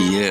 ये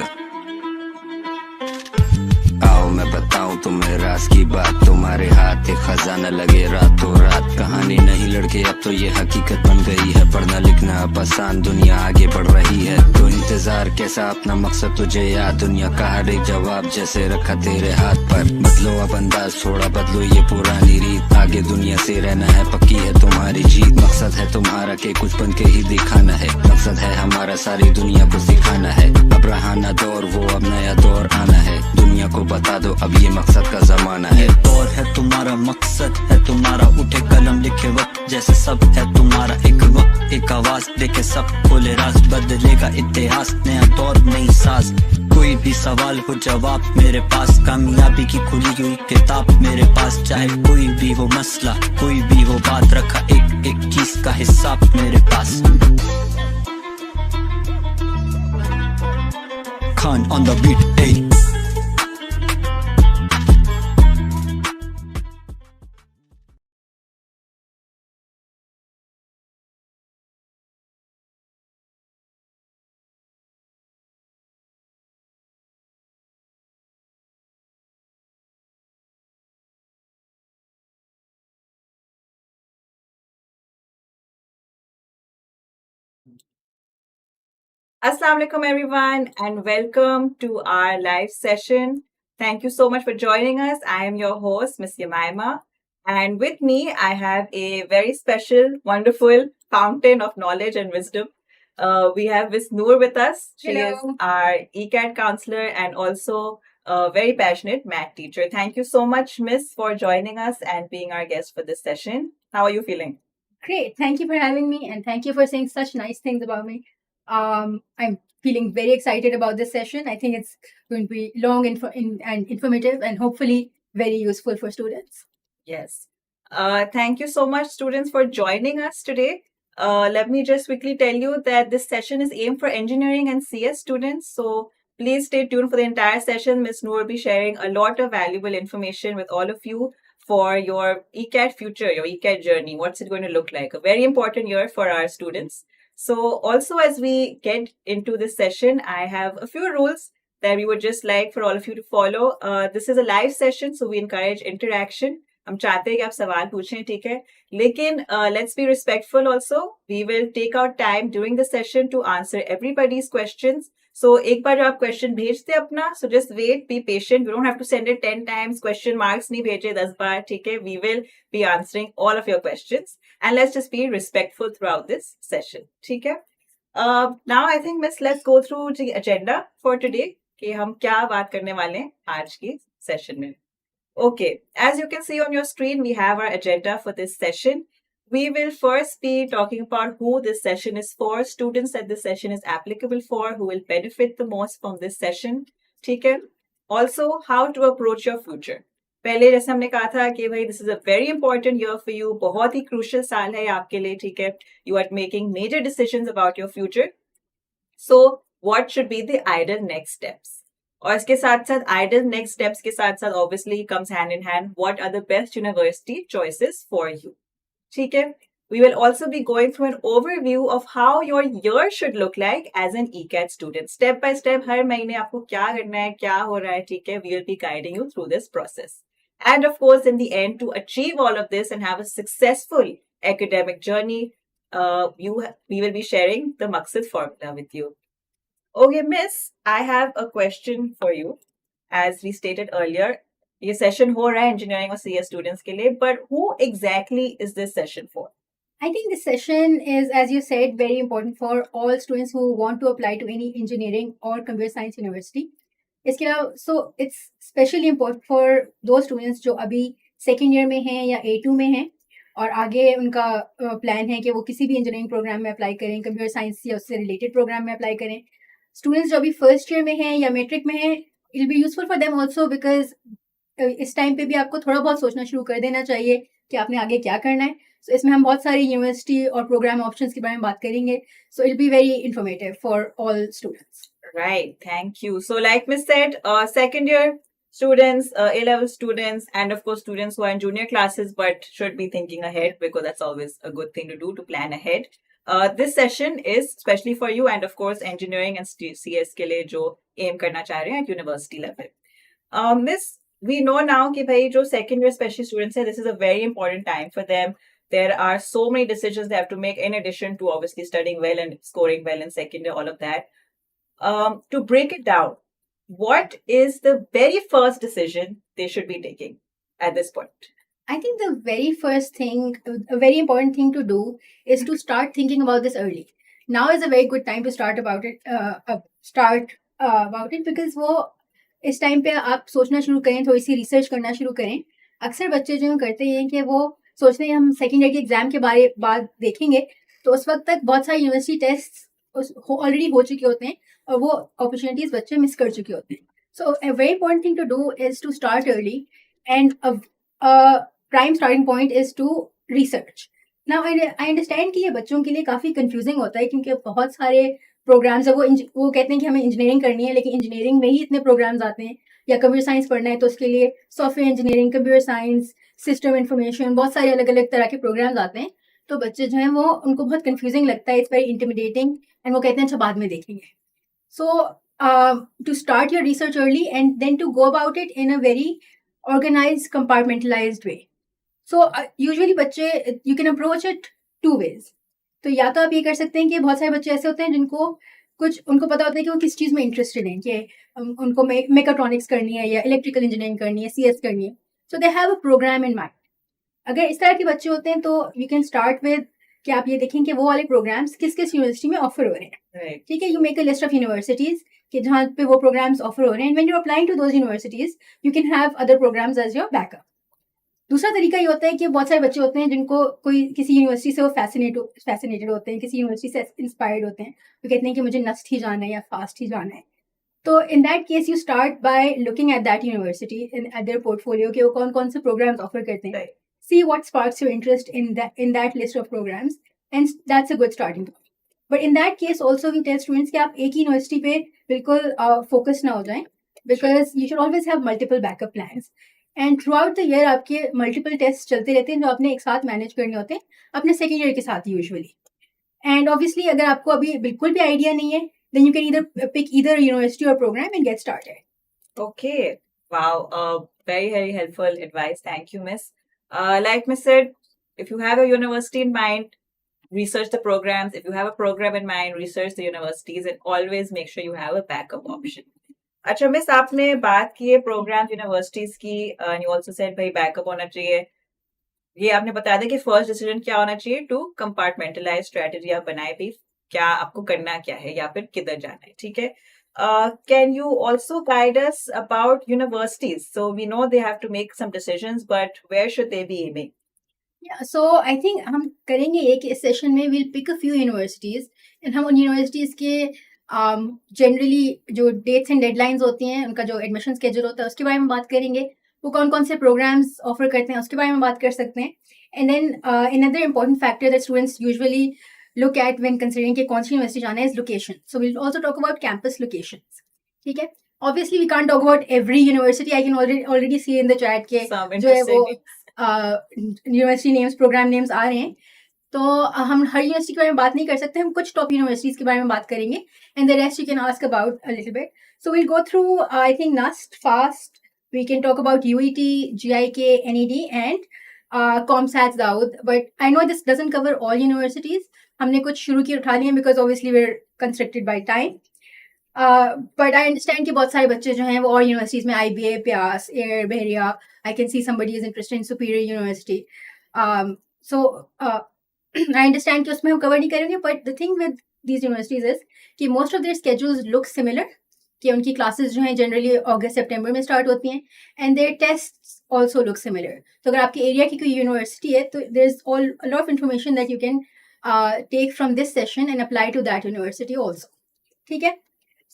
आओ मैं बताऊं तुम्हें राज की बात, तुम्हारे हाथ एक खजाना लगे रातों रात। कहानी नहीं लड़के अब तो ये हकीकत बन गई है, पढ़ना लिखना अब आसान, दुनिया आगे बढ़ रही है। तो इंतजार कैसा, अपना मकसद तुझे याद, दुनिया का हर एक जवाब जैसे रखा तेरे हाथ पर। बदलो अब अंदाज थोड़ा, बदलो ये पुरानी रीत, आगे दुनिया से रहना है, पक्की है तुम्हारी जीत। मकसद है तुम्हारा के कुछ बन के ही दिखाना है, मकसद है हमारा सारी दुनिया को सिखाना है। अब रहा ना दौर वो, अब नया दौर आना है, दुनिया को बता दो अब ये मकसद का जमाना है। दौर है तुम्हारा, मकसद है तुम्हारा, उठे कलम लिखे वक्त जैसे सब है तुम्हारा। एक वक्त एक आवाज देखे सब खोले राज, बदलेगा इतिहास, नया दौर नई साज। कोई भी सवाल हो जवाब मेरे पास, कामयाबी की खुली हुई किताब मेरे पास। चाहे कोई भी हो मसला, कोई भी हो बात, रखा एक एक चीज का हिसाब मेरे पास। Khan on the beat, hey. Assalamu alaikum everyone and welcome to our live session. Thank you so much for joining us. I am your host, Miss Yamaima, and with me I have a very special, wonderful fountain of knowledge and wisdom. We have Miss Noor with us. She Hello. is our ECAT counselor and also a very passionate math teacher. Thank you so much, Miss, for joining us and being our guest for this session. How are you feeling? Great. Thank you for having me and thank you for saying such nice things about me. I'm feeling very excited about this session. I think it's going to be long and informative and hopefully very useful for students. Yes. Thank you so much, students, for joining us today. Let me just quickly tell you that this session is aimed for engineering and CS students. So please stay tuned for the entire session. Ms. Noor will be sharing a lot of valuable information with all of you for your ECAT future, your ECAT journey. What's it going to look like? A very important year for our students. So also as we get into this session, I have a few rules that we would just like for all of you to follow. This is a live session, so we encourage interaction. हम चाहते हैं कि आप सवाल पूछें, ठीक है, लेकिन let's be respectful also. We will take our time during the session to answer everybody's questions. So एक बार जब आप question भेजते अपना, so just wait, be patient. You don't have to send it 10 times. Question marks नहीं भेजे 10 बार, ठीक है. We will be answering all of your questions. And let's just be respectful throughout this session, ठीक है. Now I think, Miss, let's go through the agenda for today. कि हम क्या बात करने वाले हैं आज की session में. Okay, as you can see on your screen, we have our agenda for this session. We will first be talking about who this session is for, students that this session is applicable for, who will benefit the most from this session. ठीक है? Also, how to approach your future. पहले जैसे हमने कहा था कि भाई this is a very important year for you, बहुत ही crucial साल है आपके लिए, ठीक है? You are making major decisions about your future. So, what should be the ideal next steps? और इसके साथ साथ ideal next steps के साथ साथ obviously comes hand in hand what are the best university choices for you. ठीक है? We will also be going through an overview of how your year should look like as an ECAT student. Step by step हर महीने आपको क्या करना है, क्या हो रहा है, ठीक है? We will be guiding you through this process. And of course, in the end, to achieve all of this and have a successful academic journey, we will be sharing the Maqsad formula with you. Okay, Miss, I have a question for you. As we stated earlier, ये session हो रहा है engineering और CS students के लिए, but who exactly is this session for? I think this session is, as you said, very important for all students who want to apply to any engineering or computer science university. इसके अलावा, so it's especially important for those students जो अभी second year में हैं या A2 में हैं और आगे उनका plan है कि वो किसी भी engineering program में apply करें, computer science या उससे related program में apply करें. Students जो अभी first year में हैं या matric में हैं, it will be useful for them also because इस टाइम पे भी आपको थोड़ा बहुत सोचना शुरू कर देना चाहिए कि आपने आगे क्या करना है. So इसमें हम बहुत सारी यूनिवर्सिटी और प्रोग्राम ऑप्शंस के बारे में बात करेंगे. So it will be very informative for all students. Right, thank you. So like Miss said, second year students, A-level students, and of course students who are in junior classes but should be thinking ahead because that's always a good thing to do, to plan ahead. This session is especially for you and of course engineering and CS के लिए जो aim करना चाह रहे हैं at university level. Miss, we know now कि भाई जो second year special students है, this is a very important time for them. There are so many decisions they have to make in addition to obviously studying well and scoring well in second year, all of that. To break it down, what is the very first decision they should be taking at this point? I think the very first thing, a very important thing to do is to start thinking about this early. Now is a very good time to start about it because वो इस time पे आप सोचना शुरू करें, थोड़ी सी research करना शुरू करें. अक्सर बच्चे जो करते हैं कि वो सोचते हैं हम सेकेंड ईयर के एग्जाम के बाद देखेंगे, तो उस वक्त तक बहुत सारे यूनिवर्सिटी टेस्ट ऑलरेडी हो चुके होते हैं और वो अपॉर्चुनिटीज बच्चे मिस कर चुके होते हैं. So a very important thing to do is to start early and prime starting point is to research. Now I understand कि ये बच्चों के लिए काफ़ी कंफ्यूजिंग होता है क्योंकि बहुत सारे प्रोग्राम्स है, वो कहते हैं कि हमें इंजीनियरिंग करनी है, लेकिन इंजीनियरिंग में ही इतने प्रोग्राम्स आते हैं, या कंप्यूटर साइंस पढ़ना है तो उसके लिए software engineering, computer science, system information, बहुत सारे अलग अलग तरह के प्रोग्राम्स आते हैं. तो बच्चे जो हैं वो उनको बहुत कंफ्यूजिंग लगता है, इट्स वेरी इंटिमिडेटिंग, एंड वो कहते हैं अच्छा बाद में देखेंगे. So to start your research early and then to go about it in a very organised compartmentalised way. So usually बच्चे, you can approach it two ways. तो या तो आप ये कर सकते हैं कि बहुत सारे बच्चे ऐसे होते हैं जिनको उनको पता होता है कि वो किस चीज़ में इंटरेस्टेड हैं, कि उनको मेकाट्रॉनिक्स करनी है या इलेक्ट्रिकल इंजीनियरिंग करनी है, CS करनी है. So they have a programme in mind. अगर इस तरह के बच्चे होते हैं तो यू कैन स्टार्ट विद कि आप ये देखें कि वो वाले प्रोग्राम्स किस किस यूनिवर्सिटी में ऑफर हो रहे हैं. ठीक है, you make a list of universities कि जहाँ पे वो प्रोग्राम्स ऑफर हो रहे हैं, and when you applying to those universities you can have other programmes as your backup. दूसरा तरीका ये होता है कि बहुत सारे बच्चे होते हैं जिनको कोई किसी यूनिवर्सिटी से वो फैसिनेटेड होते हैं, किसी यूनिवर्सिटी से इंस्पायर्ड होते हैं, वो कहते हैं कि मुझे नस्ट ही जाना है या फास्ट ही जाना है. तो in that case you start by looking at that university at their portfolio कि वो कौन कौन से प्रोग्राम्स ऑफर करते हैं. See what sparks your interest in that list of programmes, and that's a good starting point. But in that case also we tell students कि आप एक ही यूनिवर्सिटी पे बिल्कुल फोकस ना हो जाएं, because you should always have multiple backup plans. And through out the year आपके multiple test चलते रहते हैं जो आपने एक साथ मैनेज करने होते हैं अपने सेकेंड ईयर के साथ यूजुअली. एंड ऑब्वियसली अगर आपको अभी बिल्कुल भी आइडिया नहीं है, then you can either pick either university or program and get started. Okay. Wow. Very, very helpful advice. Thank you, Miss. Like Miss said, if you have a university in mind, research the programs. If you have a program in mind, research the universities, and always make sure you have a backup option. अच्छा miss, आपने बात की है programme universities की, you also said भाई backup होना चाहिए. ये आपने बताया था कि फर्स्ट डिसीजन क्या होना चाहिए, टू कंपार्टमेंटलाइज स्ट्रेटेजी आप बनाए भी, क्या आपको करना क्या है या फिर किधर जाना है. ठीक है. Can you also guide us about universities? So we know they have to make some decisions, but where should they be aiming? Yeah, so I think हम करेंगे एक इस सेशन में we'll pick a few universities and हम उन universities के generally जो dates and deadlines होती हैं, उनका जो एडमिशन स्केड्यूल होता है उसके बारे में बात करेंगे, वो कौन कौन से प्रोग्राम्स ऑफर करते हैं उसके बारे में बात कर सकते हैं. And then another important factor that students usually look at when considering कि कौन सी यूनिवर्सिटी जाना है is location. So we'll also talk about campus locations. ठीक है. Obviously we can't talk about every university. I can already see in the chat के जो है वो यूनिवर्सिटी नेम्स, प्रोग्राम नेम्स आ रहे हैं. तो हम हर यूनिवर्सिटी के बारे में बात नहीं कर सकते, हम कुछ टॉप यूनिवर्सिटीज के बारे में बात करेंगे, and the rest you can ask about a little bit. So we'll go through I think NUST FAST. We can talk about UET, GIK, NED, and COMSATS Dawood. But I know this doesn't cover all universities. हमने कुछ शुरू की उठा लिए because obviously we're constricted by time. But I understand कि बहुत सारे बच्चे जो हैं वो और यूनिवर्सिटीज में IBA, प्यास, air, Bahria, I can see somebody is interested in Superior University. So I understand कि उसमें हम कवर नहीं करेंगे, but the thing with these universities is कि most of their schedules look similar, कि उनकी क्लासेस जो हैं जनरली अगस्त सितंबर में स्टार्ट होती हैं, and their tests also look similar. तो अगर आपके एरिया की कोई यूनिवर्सिटी है तो there is a lot of information that you can take from this session and apply to that university also. ठीक है.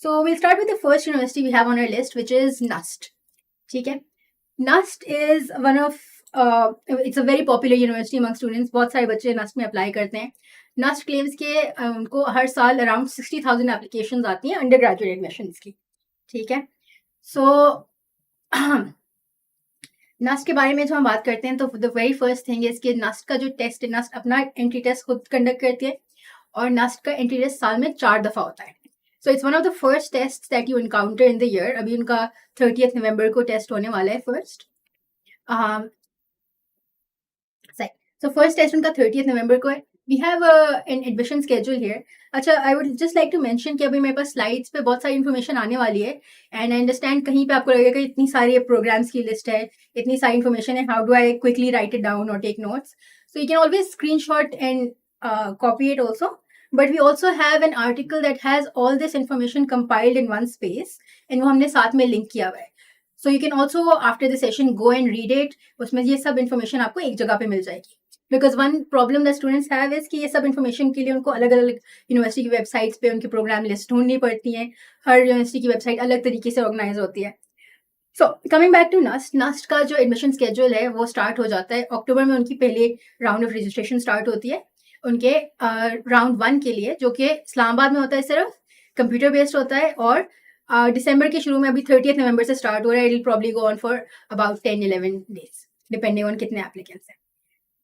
So we'll start with the first university we have on our list, which is NUST. ठीक है. NUST is one of it's a very popular university among students. बहुत सारे बच्चे NUST में apply करते हैं. NUST claims के उनको हर साल अराउंड 60,000 एप्लीकेशंस आती हैं अंडर ग्रेजुएट एडमिशंस की. ठीक है. सो NUST के बारे में जो हम बात करते हैं तो the very first thing is कि NUST का जो टेस्ट है, NUST अपना एंट्री टेस्ट खुद कंडक्ट करती है, और नस्ट का एंट्री टेस्ट साल में 4 दफ़ा होता है. So it's one of the first test that you encounter in the year. अभी उनका 30th नवंबर को टेस्ट होने वाला है फर्स्ट. So first test उनका 30th नवंबर को है. We have an admission schedule here. अच्छा, I would just like to mention कि अभी मेरे पास slides पे बहुत सारी information आने वाली है, and I understand कहीं पे आपको लगेगा कि इतनी सारी programs की list है, इतनी सारी information है, how do I quickly write it down or take notes? So you can always screenshot and copy it also. But we also have an article that has all this information compiled in one space, and वो हमने साथ में link किया हुआ है. So you can also after the session go and read it. उसमें ये सब information आपको एक जगह पे मिल जाएगी. Because one problem that students have is कि ये सब information के लिए उनको अलग-अलग यूनिवर्सिटी की वेबसाइट्स पे उनकी प्रोग्राम लिस्ट ढूंढनी पड़ती हैं. हर यूनिवर्सिटी की वेबसाइट अलग तरीके से ऑर्गेनाइज होती है. So coming back to NUST का जो एडमिशन स्केड्यूल है वो स्टार्ट हो जाता है अक्टूबर में. उनकी पहले राउंड ऑफ रजिस्ट्रेशन स्टार्ट होती है उनके राउंड 1 के लिए, जो कि इस्लामाबाद में होता है, सिर्फ कंप्यूटर बेस्ड होता है. और दिसंबर के शुरू में अभी 30th नवंबर से स्टार्ट हो रहा है. It will probably go on for about 10-11 days depending on कितने एप्लीकेंट्स हैं.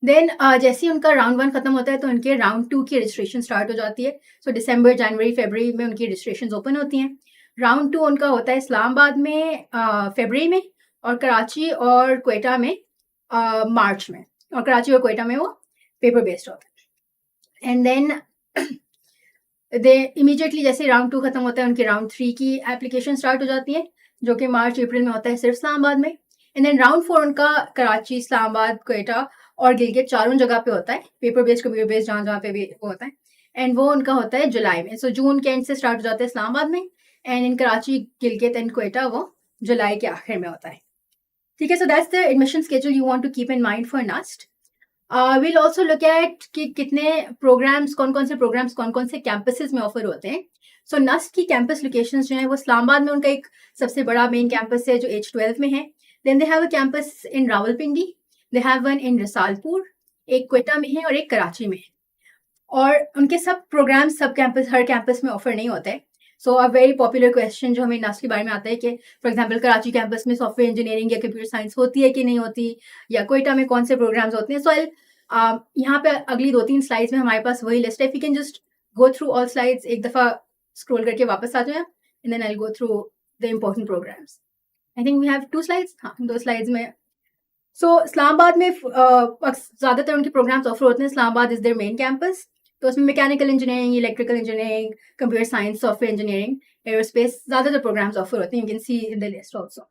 देन जैसे ही उनका राउंड 1 खत्म होता है तो उनके राउंड 2 की रजिस्ट्रेशन स्टार्ट हो जाती है. सो दिसंबर, जनवरी, फरवरी में उनकी रजिस्ट्रेशन ओपन होती हैं. राउंड 2 उनका होता है इस्लामाबाद में फरवरी में, और कराची और क्वेटा में मार्च में. और कराची और क्वेटा में वो पेपर बेस्ड होता है. एंड देन दे इमीडिएटली जैसे राउंड 2 खत्म होता है उनके राउंड 3 की एप्लीकेशन स्टार्ट हो जाती है, जो कि मार्च अप्रैल में होता है सिर्फ इस्लामाबाद में. एंड देन राउंड 4 उनका कराची, इस्लामाबाद, क्वेटा और गिलगित चारों जगह पे होता है, पेपर बेस्ड, कंप्यूटर बेस्ड, जहाँ पे भी वो होता है. एंड वो उनका होता है जुलाई में. सो जून के एंड से स्टार्ट हो जाता है इस्लामाबाद में, and in Karachi, Gilgit and Quetta वो जुलाई के आखिर में होता है. ठीक है. So that's the admission schedule you want to keep in mind for NUST. Will also look at कि कितने प्रोग्राम्स, कौन कौन से प्रोग्राम्स कौन कौन से कैंपसेस में ऑफर होते हैं. सो नस्ट की कैंपस लोकेशंस जो है वो इस्लामाबाद में उनका एक सबसे बड़ा मेन कैंपस है जो H12 में है. Then they have a campus in Rawalpindi, they have one in Risalpur, एक क्वेटा में है और एक कराची में है. और उनके सब प्रोग्राम्स सब कैंपस, हर कैंपस में ऑफर नहीं होते. सो अ वेरी पॉपुलर क्वेश्चन जो हमें नस्ट के बारे में आता है कि फॉर एग्जांपल कराची कैंपस में सॉफ्टवेयर इंजीनियरिंग या कंप्यूटर साइंस होती है कि नहीं होती, या क्वेटा में कौन से प्रोग्राम्स होते हैं. सो यहाँ पे अगली 2-3 स्लाइड्स में हमारे पास वही लिस्ट है. If you can just go through all slides, एक दफ़ा स्क्रॉल करके वापस आ जाए, and then I will go through the important programmes. I think we have 2 slides. हाँ, 2 स्लाइड्स में. सो इस्लामाबाद में ज़्यादातर उनके प्रोग्राम्स ऑफर होते हैं. Islamabad is their main campus. तो उसमें mechanical engineering, electrical engineering, computer science, software engineering, aerospace, ज़्यादातर प्रोग्राम्स ऑफर होते हैं. You can see in the list also.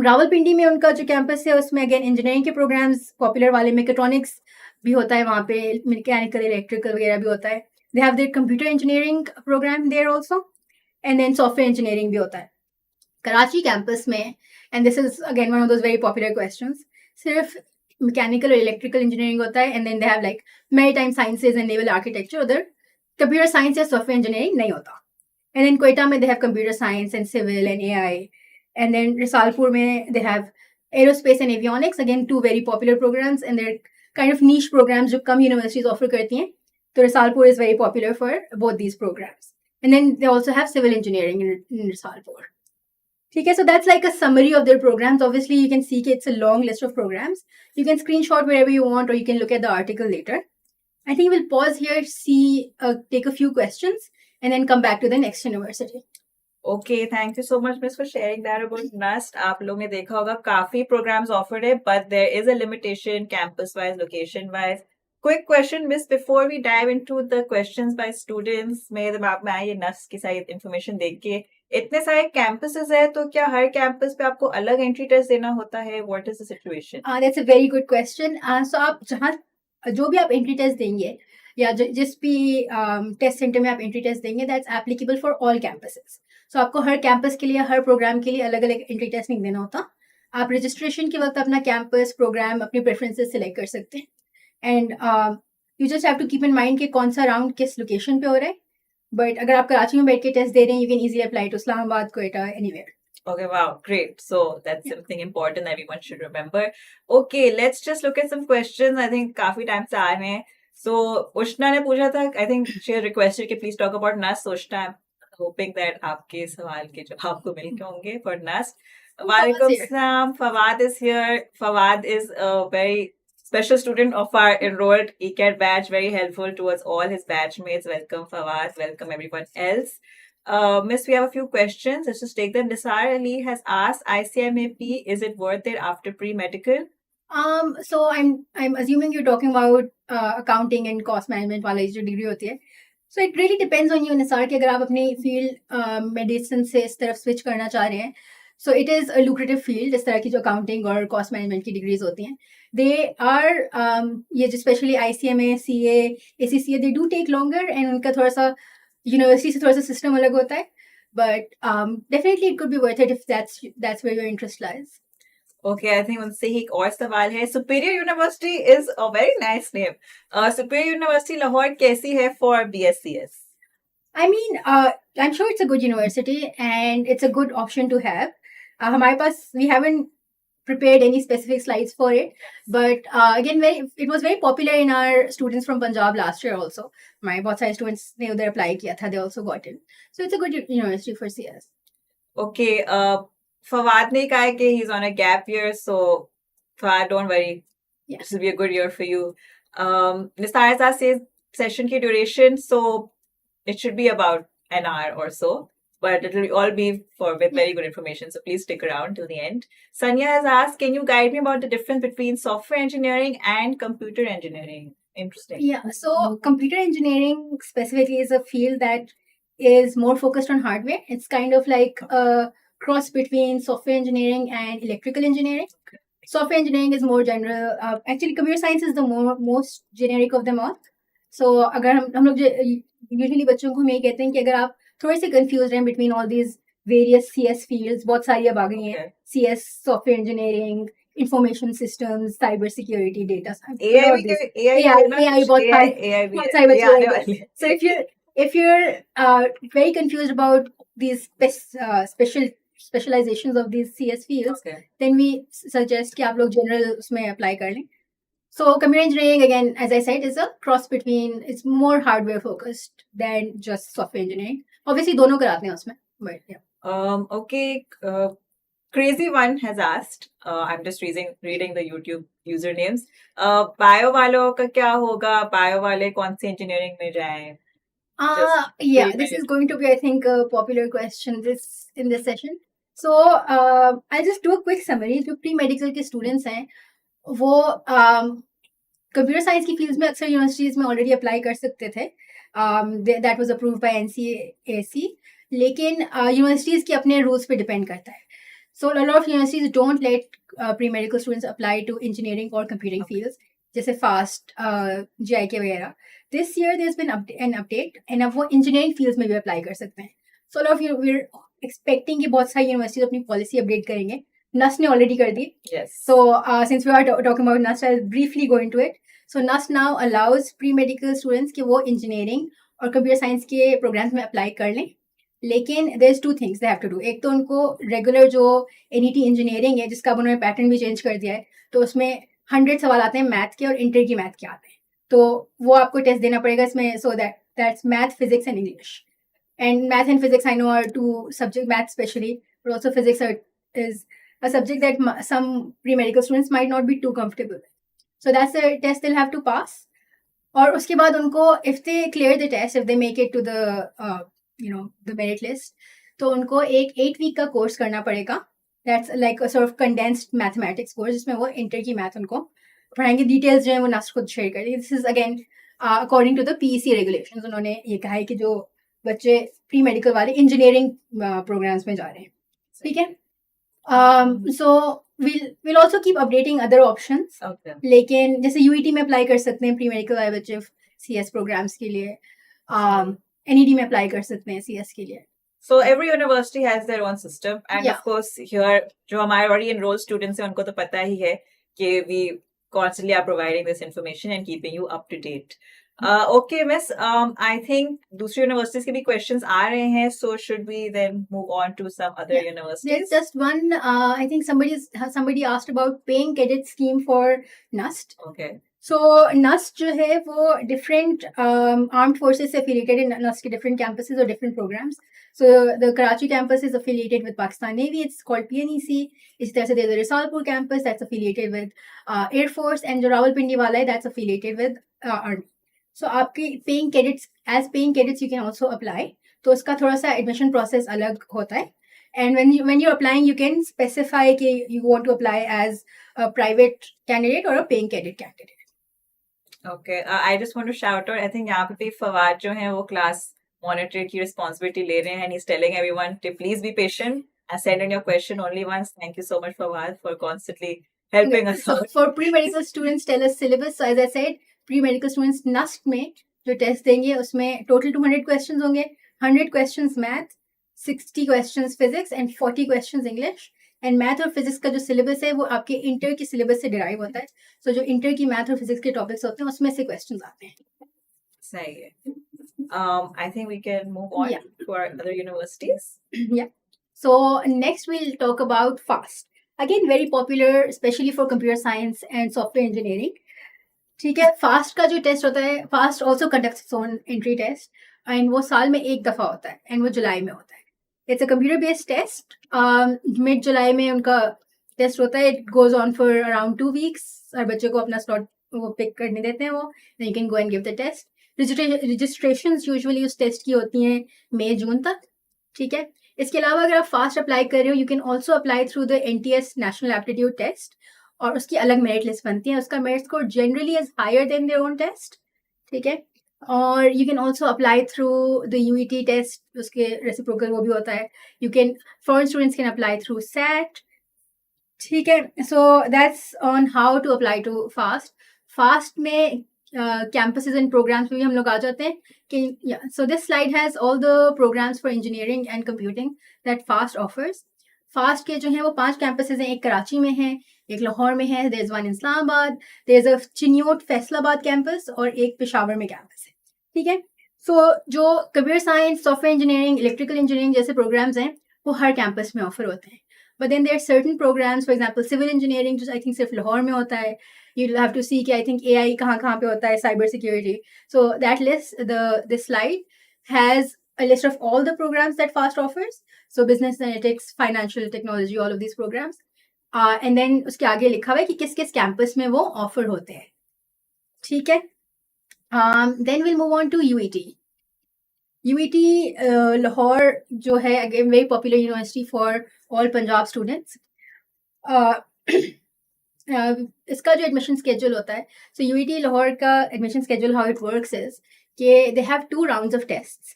Rawalpindi में उनका जो कैंपस है उसमें अगेन इंजीनियरिंग के प्रोग्राम्स पॉपुलर वाले, मेकाट्रॉनिक्स भी होता है वहाँ पे, मैकेनिकल, इलेक्ट्रिकल वगैरह भी होता है. They have their computer engineering programme there also, and then software engineering भी होता है. कराची कैंपस में, and this is again one of those very popular questions, सिर्फ मैकेनिकल और इलेक्ट्रिकल इंजीनियरिंग होता है. And then they have like maritime sciences and naval architecture. उधर computer science या सॉफ्टवेयर इंजीनियरिंग नहीं होता. एंड देन क्वेटा में they have computer science and civil and AI. And then Risalpur mein they have aerospace and avionics, again 2 very popular programs, and they're kind of niche programs जो कम universities offer करती हैं. तो Risalpur is very popular for both these programs. And then they also have civil engineering in Risalpur. ठीक है. So that's like a summary of their programs. Obviously you can see कि it's a long list of programs. You can screenshot wherever you want, or you can look at the article later. I think we'll pause here, take a few questions, and then come back to the next university. Okay, thank you so much miss for sharing that about NUST. आप लोगों ने देखा होगा काफी programmes offered है, but there is a limitation campus wise, location wise. Quick question miss before we dive into the questions by students. मेरे दिमाग में आई ये नस्ट की सारी इंफॉर्मेशन देख के, इतने सारे कैंपसेस है तो क्या हर कैंपस पे आपको अलग एंट्री टेस्ट देना होता है? What is the situation? That's a very good question. So आप जहाँ जो भी आप एंट्री टेस्ट देंगे या जिस भी टेस्ट सेंटर में आप एंट्री टेस्ट देंगे, that's applicable for all campuses. So आपको हर कैंपस के लिए, हर प्रोग्राम के लिए अलग अलग एंट्री टेस्ट नहीं देना होता. आप रजिस्ट्रेशन के वक्त अपना कैंपस, प्रोग्राम, अपनी प्रेफरेंसेस सिलेक्ट कर सकते हैं. And you just have to keep in mind कि कौन सा राउंड किस लोकेशन पे हो रहा है. बट अगर आप कराची में बैठ के टेस्ट दे रहे हैं, you can easily apply to Islamabad, Quetta, anywhere. Okay, wow, great. So that's something important everyone should remember. Okay, let's just look at some questions. I think काफी टाइम से आ रहे हैं. So उष्णा ने पूछा था, I think she requested कि please talk about NUST. So Ushana, I'm hoping that आपके सवाल के जवाब आपको मिल गए होंगे for NUST. Walaikum salam. Fawad is here. Fawad is a very special student of our enrolled ECAT batch, very helpful towards all his batchmates. Welcome, Fawaz. Welcome, everyone else. Miss, we have a few questions. Let's just take them. Nisar Ali has asked, ICMAP, is it worth it after pre-medical? So I'm assuming you're talking about accounting and cost management वाला जो degree होती है. So it really depends on you, Nisar, कि अगर आप अपनी field medicine से इस तरफ switch करना चाह रहे हैं. So it is a lucrative field, इस तरह की जो accounting और cost management की degrees होती हैं. They are ये जो especially ICMA, CA, ACCA, they do take longer and उनका थोड़ा सा university से थोड़ा सा system अलग होता है. But definitely it could be worth it if that's where your interest lies. Okay, I think उनसे ही एक और सवाल है. Superior University is a very nice name. Superior University Lahore कैसी है for BSCS? I mean, I'm sure it's a good university and it's a good option to have. हमारे पास we haven't prepared any specific slides for it, but again, it was very popular in our students from Punjab last year also. हमारे बहुत सारे students ने उधर apply किया था, they also got in. So it's a good university for CS. Okay, Fawad ने कहा है कि he's on a gap year, so Fawad, don't worry. Yeah. This will be a good year for you. Nisar says session ki duration, so it should be about an hour or so, but it will all be with very good information. So please stick around till the end. Sanya has asked, can you guide me about the difference between software engineering and computer engineering? Interesting. Yeah, so computer engineering specifically is a field that is more focused on hardware. It's kind of like a cross between software engineering and electrical engineering. Okay. Software engineering is more general. Actually, computer science is the most generic of them all. So अगर हम लोग usually बच्चों को हम ये कहते हैं कि अगर आप थोड़े से confused हैं between all these various CS fields, बहुत सारी अब आ गई हैं. CS, software engineering, information systems, cyber security, data science. AI बहुत सारे बच्चे. So if you're very confused about these specializations of these CS fields, then we suggest कि आप लोग general उसमें apply कर लें. So computer engineering, again, as I said, is a cross between, it's more hardware focused than just software engineering. Obviously, दोनों कराते हैं उसमें, but yeah. Okay, Crazy One has asked, I'm just reading the YouTube usernames. Bio वालों का क्या होगा? Bio वाले कौन सी engineering में जाएं? Yeah, this is going to be, I think, a popular question in this session. So I'll just do a quick summary. जो pre-medical के students हैं, वो कंप्यूटर साइंस की फील्ड्स में अक्सर यूनिवर्सिटीज में ऑलरेडी अप्लाई कर सकते थे. That was approved by NCAC. लेकिन यूनिवर्सिटीज के अपने रूल्स पे डिपेंड करता है. So lot of universities don't let pre medical students apply to engineering और कंप्यूटिंग फील्ड्स, जैसे फास्ट, GIKI वगैरह. This year there has been an update एंड अब वो इंजीनियरिंग फील्ड्स में भी अप्लाई कर सकते हैं. So lot of we are expecting कि बहुत सारी यूनिवर्सिटीज अपनी पॉलिसी अपडेट करेंगे. NUST ने already कर दी. Yes. So since we are talking about NUST, I'll briefly go into it. So NUST now allows pre-medical students कि वो engineering और computer science के programs में apply कर लें. लेकिन there's two things they have to do. एक तो उनको regular जो NET engineering है, जिसका अब उन्होंने pattern भी change कर दिया है, तो उसमें 100 सवाल आते हैं मैथ के और इंटर की मैथ के आते हैं. तो वो आपको टेस्ट देना पड़ेगा इसमें. So that's math, physics and English. And math and physics I know are two subjects, math especially, but also physics is a subject that some pre-medical students might not be too comfortable with. So that's the test they'll have to pass. और उसके बाद उनको, if they clear the test, if they make it to the merit list, तो उनको एक 8 week का course करना पड़ेगा. That's like a sort of condensed mathematics course, जिसमें वो इंटर की मैथ उनको पढ़ाएंगे. डिटेल्स जो है वो NUST खुद शेयर करेंगे. This is again according to the PEC regulations. उन्होंने ये कहा है कि जो बच्चे प्री मेडिकल वाले इंजीनियरिंग प्रोग्राम्स में जा रहे हैं, ठीक है. So we'll also keep updating other options. Okay. लेकिन जैसे UET में अप्लाई कर सकते हैं प्री मेडिकल वाले बच्चे CS प्रोग्राम्स के लिए. NET में अप्लाई कर सकते हैं CS के लिए. So every university has their own system, and of course here जो हमारे already enrolled students हैं उनको तो पता ही है कि we constantly are providing this information and keeping you up to date. Okay, Miss. I think दूसरी universities के भी questions आ रहे हैं, so should we then move on to some other universities? There's just one. I think somebody asked about paying credit scheme for NUST. Okay. So NUST जो है वो different armed forces से affiliated in NUST के different campuses or different programs. So the Karachi campus is affiliated with Pakistan Navy. It's called PNEC. इस तरह से there's a Risalpur campus that's affiliated with Air Force, and जो Rawalpindi वाला है that's affiliated with Army. So आपके paying cadets you can also apply. तो उसका थोड़ा सा admission process अलग होता है. And when you're applying, you can specify कि you want to apply as a private candidate or a paying cadet candidate. Okay, I just want to shout out. I think यहाँ पे भी फवाद जो है वो class monitor की responsibility ले रहे हैं, and he's telling everyone to please be patient and send in your question only once. Thank you so much, Fawad, for constantly helping us So out. for pre-medical students, tell us syllabus. So as I said, pre-medical students NUST में जो test देंगे उसमें total 200 questions होंगे, 100 questions math, 60 questions physics and 40 questions English. And math और physics का जो syllabus है वो आपके इंटर के सिलेबस से डिराइव होता है. सो जो इंटर की मैथ और फिजिक्स के टॉपिक्स होते हैं उसमें से क्वेश्चंस आते हैं. सही है. I think we can move on to our other universities. Yeah. So next we'll talk about FAST. Again, very popular, especially for computer science and software engineering. ठीक है. फास्ट का जो टेस्ट होता है, FAST also conducts its own entry test एंड वो साल में एक दफा होता है एंड वो जुलाई में होता है. It's a computer based test. Mid जुलाई में उनका टेस्ट होता है. It goes on for around 2 weeks. और बच्चे को अपना स्लॉट वो पिक करने देते हैं वो. You can go and give the test. Registration usually उस टेस्ट की होती हैं मई जून तक. ठीक है. इसके अलावा अगर आप फास्ट अप्लाई कर रहे हो, you can also apply through the NTS national aptitude test और उसकी अलग मेरिट लिस्ट बनती है. उसका merit score generally is higher than their own test. ठीक है. और you can also apply through the UET test. उसके रेसिप्रोकल वो भी होता है. You can foreign students can apply through SAT. ठीक है. So that's on how to apply to FAST. FAST में कैंपसेस एंड प्रोग्राम्स में भी हम लोग आ जाते हैं कि so this slide has all the programmes for engineering and computing that FAST offers. FAST के जो हैं वो 5 कैंपसेस हैं. एक कराची में है, एक लाहौर में है, there is one in Islamabad, there is a Chiniot Faisalabad campus और एक पेशावर में कैंपस है. ठीक है. सो जो computer science, software engineering, electrical engineering जैसे प्रोग्राम्स हैं वो हर कैंपस में ऑफर होते हैं. But then there are certain programmes, for example civil engineering जो आई थिंक सिर्फ लाहौर में होता है. यू हैव टू सी कि आई थिंक AI कहाँ पे होता है, cyber security. So that list this slide has a list of all the programs that FAST offers. So business analytics, financial technology, all of these programs. And then उसके आगे लिखा हुआ है कि किस किस कैंपस में वो ऑफर होते हैं. ठीक है. Then we'll move on to UET. UET Lahore जो है again very popular university for all Punjab students. इसका जो एडमिशन स्केड्यूल होता है, सो UET लाहौर का admission schedule how it works is कि they have 2 rounds of tests.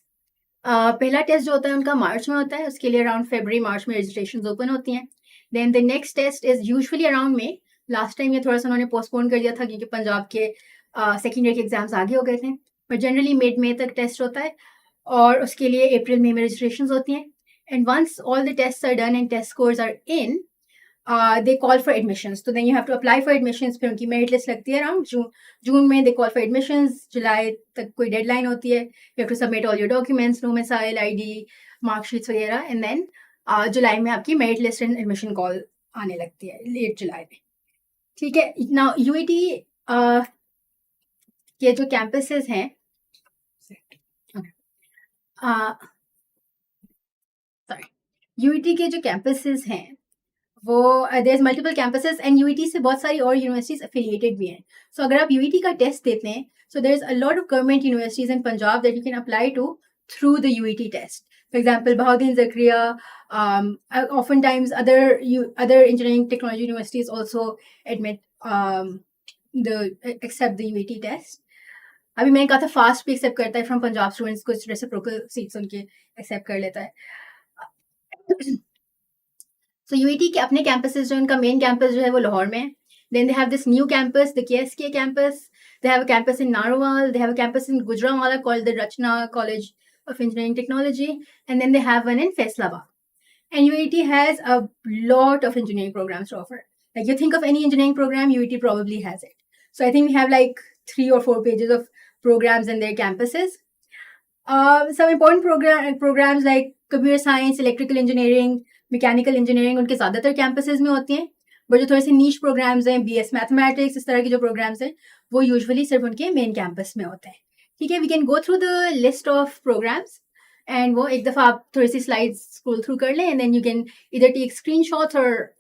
पहला टेस्ट जो होता है उनका मार्च में होता है. उसके लिए अराउंड February मार्च में रजिस्ट्रेशन ओपन होती हैं. Then the next test is usually around May. Last time ये थोड़ा सा उन्होंने पोस्टपोन कर दिया था क्योंकि पंजाब के सेकेंड ईयर के एग्जाम्स आगे हो गए थे. बट जनरली मिड May तक टेस्ट होता है और उसके लिए अप्रैल मई में रजिस्ट्रेशन होती हैं. And once all the test are done and test scores are in, they call for admissions. So then you have to apply for admissions. फिर उनकी मेरिट लिस्ट लगती है अराउंड जून में. they call for admissions. जुलाई तक कोई deadline होती है. you have to submit all your documents, domicile, ID, marksheets वगैरह. एंड देन जुलाई में आपकी merit list and admission call आने लगती है लेट जुलाई में. ठीक है. नाउ UET के जो कैंपसेस हैं, UET के जो कैंपसेस हैं वो there is multiple campuses and UET से बहुत सारी और यूनिवर्सिटीज एफिलिएटेड भी हैं. सो अगर आप UET का टेस्ट देते हैं, so there is a lot of government universities in Punjab that you can apply to through the UET test. For example Bahauddin Zakaria, oftentimes other engineering technology universities also accept the UET test. अभी मैंने कहा था fast भी accept करता है from Punjab students को. Reciprocal seats उनके accept कर लेता है. So UET के अपने कैंपसेस जो उनका मेन कैंपस जो है वो लाहौर में है. Then they have this new campus, the KSK campus. They have a campus in Narwal. They have a campus in Gujranwala called the Rachna College of Engineering Technology. And then they have one in Faisalabad. And UET has a lot of engineering programs to offer. Like you think of any engineering program, UET probably has it. So I think we have like 3 or 4 pages of programs in their campuses. Some important programs like computer science, electrical engineering, mechanical engineering उनके ज़्यादातर campuses में होती हैं. But जो थोड़े से नीच programmes हैं, BS मैथमेटिक्स, इस तरह के जो प्रोग्राम्स हैं, वो यूजुअली सिर्फ उनके मेन कैंपस में होते हैं. ठीक है, we can go through the list of programmes and वो एक दफ़ा आप थोड़ी सी स्लाइड्स स्क्रॉल थ्रू कर लें एंड देन यू कैन इधर टेक स्क्रीनशॉट्स और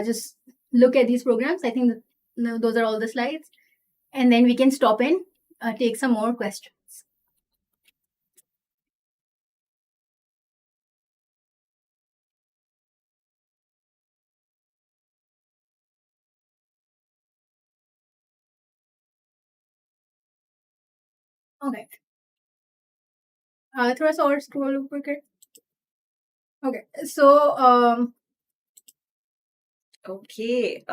just look at these programs. I think those are all the slides. And then we can stop and take some more questions. Okay. थोड़ा सा और scroll ऊपर कर. Okay. So Okay.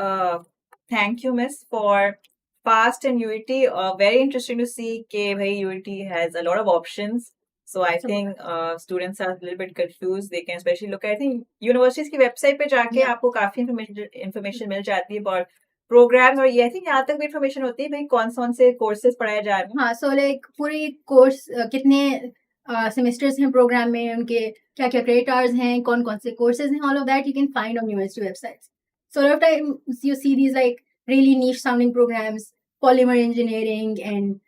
Thank you, Miss, for FAST and UET. Very interesting to see that UET has a lot of options. So I think students are a little bit confused. They can especially look at, I think, universities की website पे जाके आपको काफी information मिल जाती है और programs और ये I think यहाँ तक भी information होती है भाई कौन से courses पढ़ाए जा रहे हैं. हाँ, so like पूरी course कितने semesters हैं program में, उनके क्या क्या credit hours हैं, कौन कौन से courses हैं, all of that you can find on university websites. So a lot of times you see these like really niche sounding programs, polymer engineering and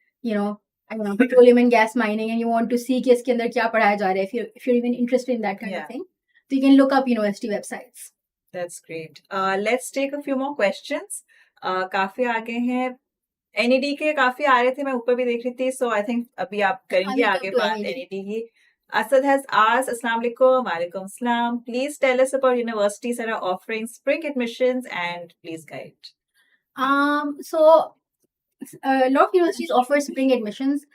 I don't know, petroleum and gas mining, and you want to see कि इसके अंदर क्या पढ़ाया जा रहा है. If you're even interested in that kind of thing, so you can look up university websites. That's great. Let's take a few more questions. काफी आगे हैं. NED के काफी आ रहे थे, मैं ऊपर भी देख रही थी. So I think अभी आप करेंगे आगे बात NED की. Asad has asked, Assalamu alaikum, walaikum assalam. Please tell us about universities that are offering spring admissions and please guide. So a lot of universities offer spring admissions.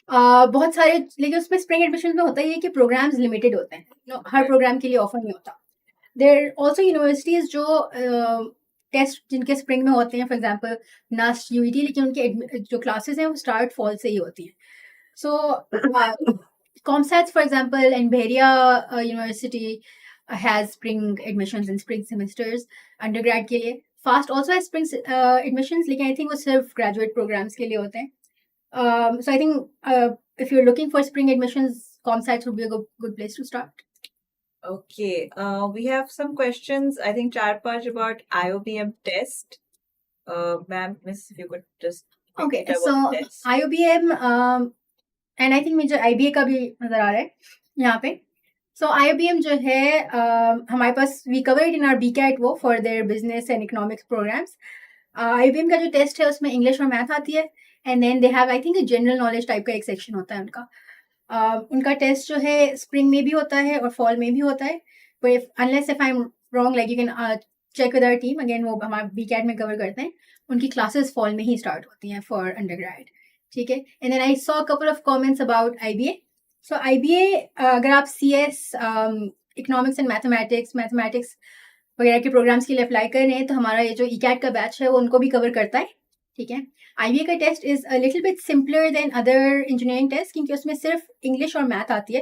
बहुत सारे, लेकिन उसमें स्प्रिंग एडमिशन में होता ही है कि programmes limited होते हैं. हर प्रोग्राम के लिए ऑफर नहीं होता. देयर ऑल्सो यूनिवर्सिटीज जो टेस्ट जिनके स्प्रिंग में होते हैं, फॉर एग्जांपल NUST, UET, लेकिन उनके जो क्लासेस हैं वो स्टार्ट फॉल से ही होती हैं. सो COMSATS, for example, and Beria University has spring admissions and spring semesters undergrad के लिए. FAST also has spring admissions, लेकिन I think वो सिर्फ graduate programs के लिए होते हैं. So I think if you're looking for spring admissions, COMSATS would be a good place to start. Okay, we have some questions. I think 4-5 about IOBM test. Ma'am, Miss, if you could just. Okay, so IOBM and I think मुझे IBA का भी नजर आ रहा है यहाँ पे. So IOBM जो है हमारे पास we covered in our BCAT वो for their business and economics programs. IOBM का जो टेस्ट है उसमें इंग्लिश और मैथ आती है and then they have I think a general knowledge type का एक सेक्शन होता है उनका. उनका टेस्ट जो है स्प्रिंग में भी होता है और फॉल में भी होता है. But unless if I'm wrong, like you can check with our team again, वो हमारे BCAT में कवर करते हैं. उनकी क्लासेस फॉल में ही स्टार्ट होती हैं for undergrad. ठीक है. And then I saw a couple of comments about IBA. So IBA अगर आप CS इकोनॉमिक्स एंड मैथमेटिक्स वगैरह के प्रोग्राम्स के लिए अप्लाई कर रहे हैं तो हमारा ये जो ECAT का बैच है वो उनको भी कवर करता है. ठीक है. IBA का test is a little bit simpler than other engineering test क्योंकि उसमें सिर्फ इंग्लिश और मैथ आती है.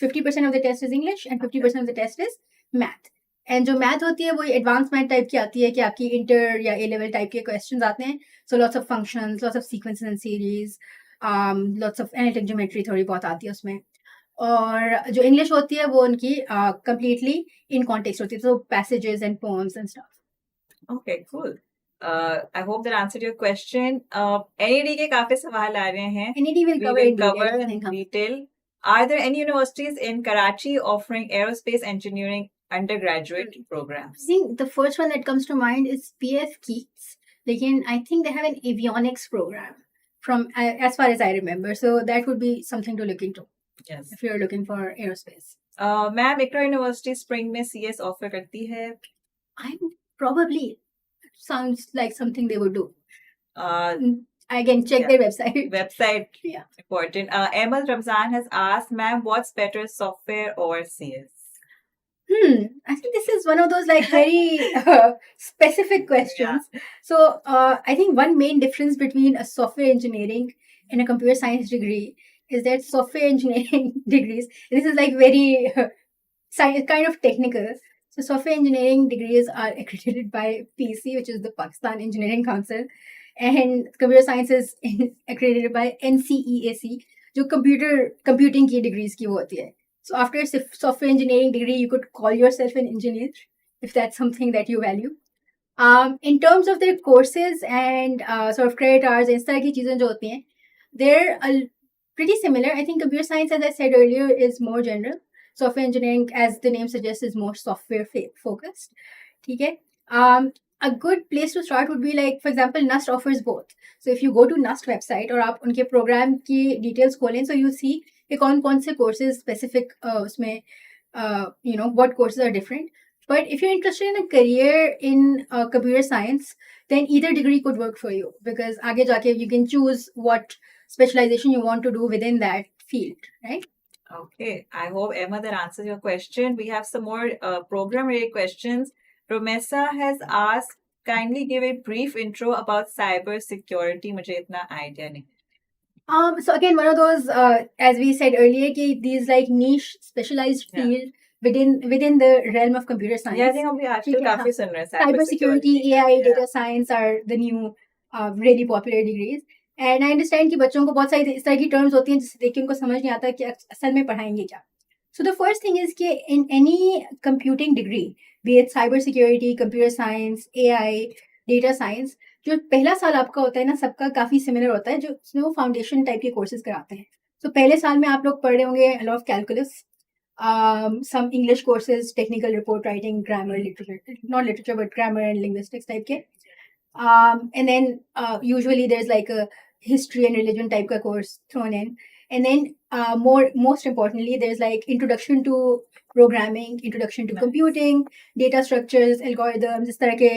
50% of the test is English and 50% of the test is math. And जो मैथ होती है वो एडवांस मैथ टाइप की आती है कि आपकी इंटर या A लेवल टाइप के क्वेश्चंस आते हैं. So lots of functions, lots of sequences and series, lots of analytic geometry थोड़ी बहुत आती है उसमें. और जो इंग्लिश होती है वो उनकी कंप्लीटली इन कॉन्टेक्स्ट होती है, so passages and poems and stuff. Okay, cool. I hope that answered your question. NED के काफी सवाल आ रहे हैं. NED will cover in detail. Are there any universities in Karachi offering aerospace engineering undergraduate programs? I think the first one that comes to mind is PF Keats. Lekin I think they have an avionics program from as far as I remember. So that would be something to look into. Yes. If you're looking for aerospace. Ma'am, ICRA University spring में CS offer करती है. I'm probably sounds like something they would do. Again, check their website. Website, yeah, important. Amal Ramzan has asked, ma'am, what's better, software or CS? I think this is one of those like very specific questions. Yeah. So I think one main difference between a software engineering and a computer science degree is that software engineering degrees, this is like very kind of technical. So software engineering degrees are accredited by PC, which is the Pakistan Engineering Council, and computer science is accredited by NCEAC, जो computing की degrees की वो होती है. So after software engineering degree, you could call yourself an engineer if that's something that you value. In terms of their courses and sort of credit hours, इस तरह की चीजें जो होती हैं, they're pretty similar. I think computer science, as I said earlier, is more general. Software engineering, as the name suggests, is more software focused. Okay. A good place to start would be like, for example, NUST offers both. So if you go to NUST website और आप उनके program की details खोलें, so you see कि कौन से courses specific उसमें what courses are different. But if you're interested in a career in computer science, then either degree could work for you, because आगे जाके you can choose what specialization you want to do within that field, right? Okay, I hope, Emma, that answers your question. We have some more program-related questions. Romessa has asked, kindly give a brief intro about cyber security. मुझे इतना idea नहीं. So again, one of those, as we said earlier, these like niche specialized field within the realm of computer science. Yeah, I think we आजकल काफी सुन रहे हैं cyber security, AI, data science are the new really popular degrees. And I understand कि बच्चों को बहुत सारी इस तरह की terms होती हैं जिससे देख के उनको समझ नहीं आता कि असल में पढ़ाएंगे क्या. So the first thing is कि in any computing degree, be it cyber security, computer science, AI, data science, जो पहला साल आपका होता है ना, सबका काफी सिमिलर होता है, जो उसमें वो फाउंडेशन टाइप के कोर्सेज कराते हैं. तो पहले साल में आप लोग पढ़ रहे होंगे a lot of calculus, some English courses, technical report writing, grammar, literature, not literature but grammar and linguistics type के. And then usually there's like a history and religion type का course thrown in. And then most importantly, there's like introduction to programming, introduction to computing, data structures, algorithms, इस तरह के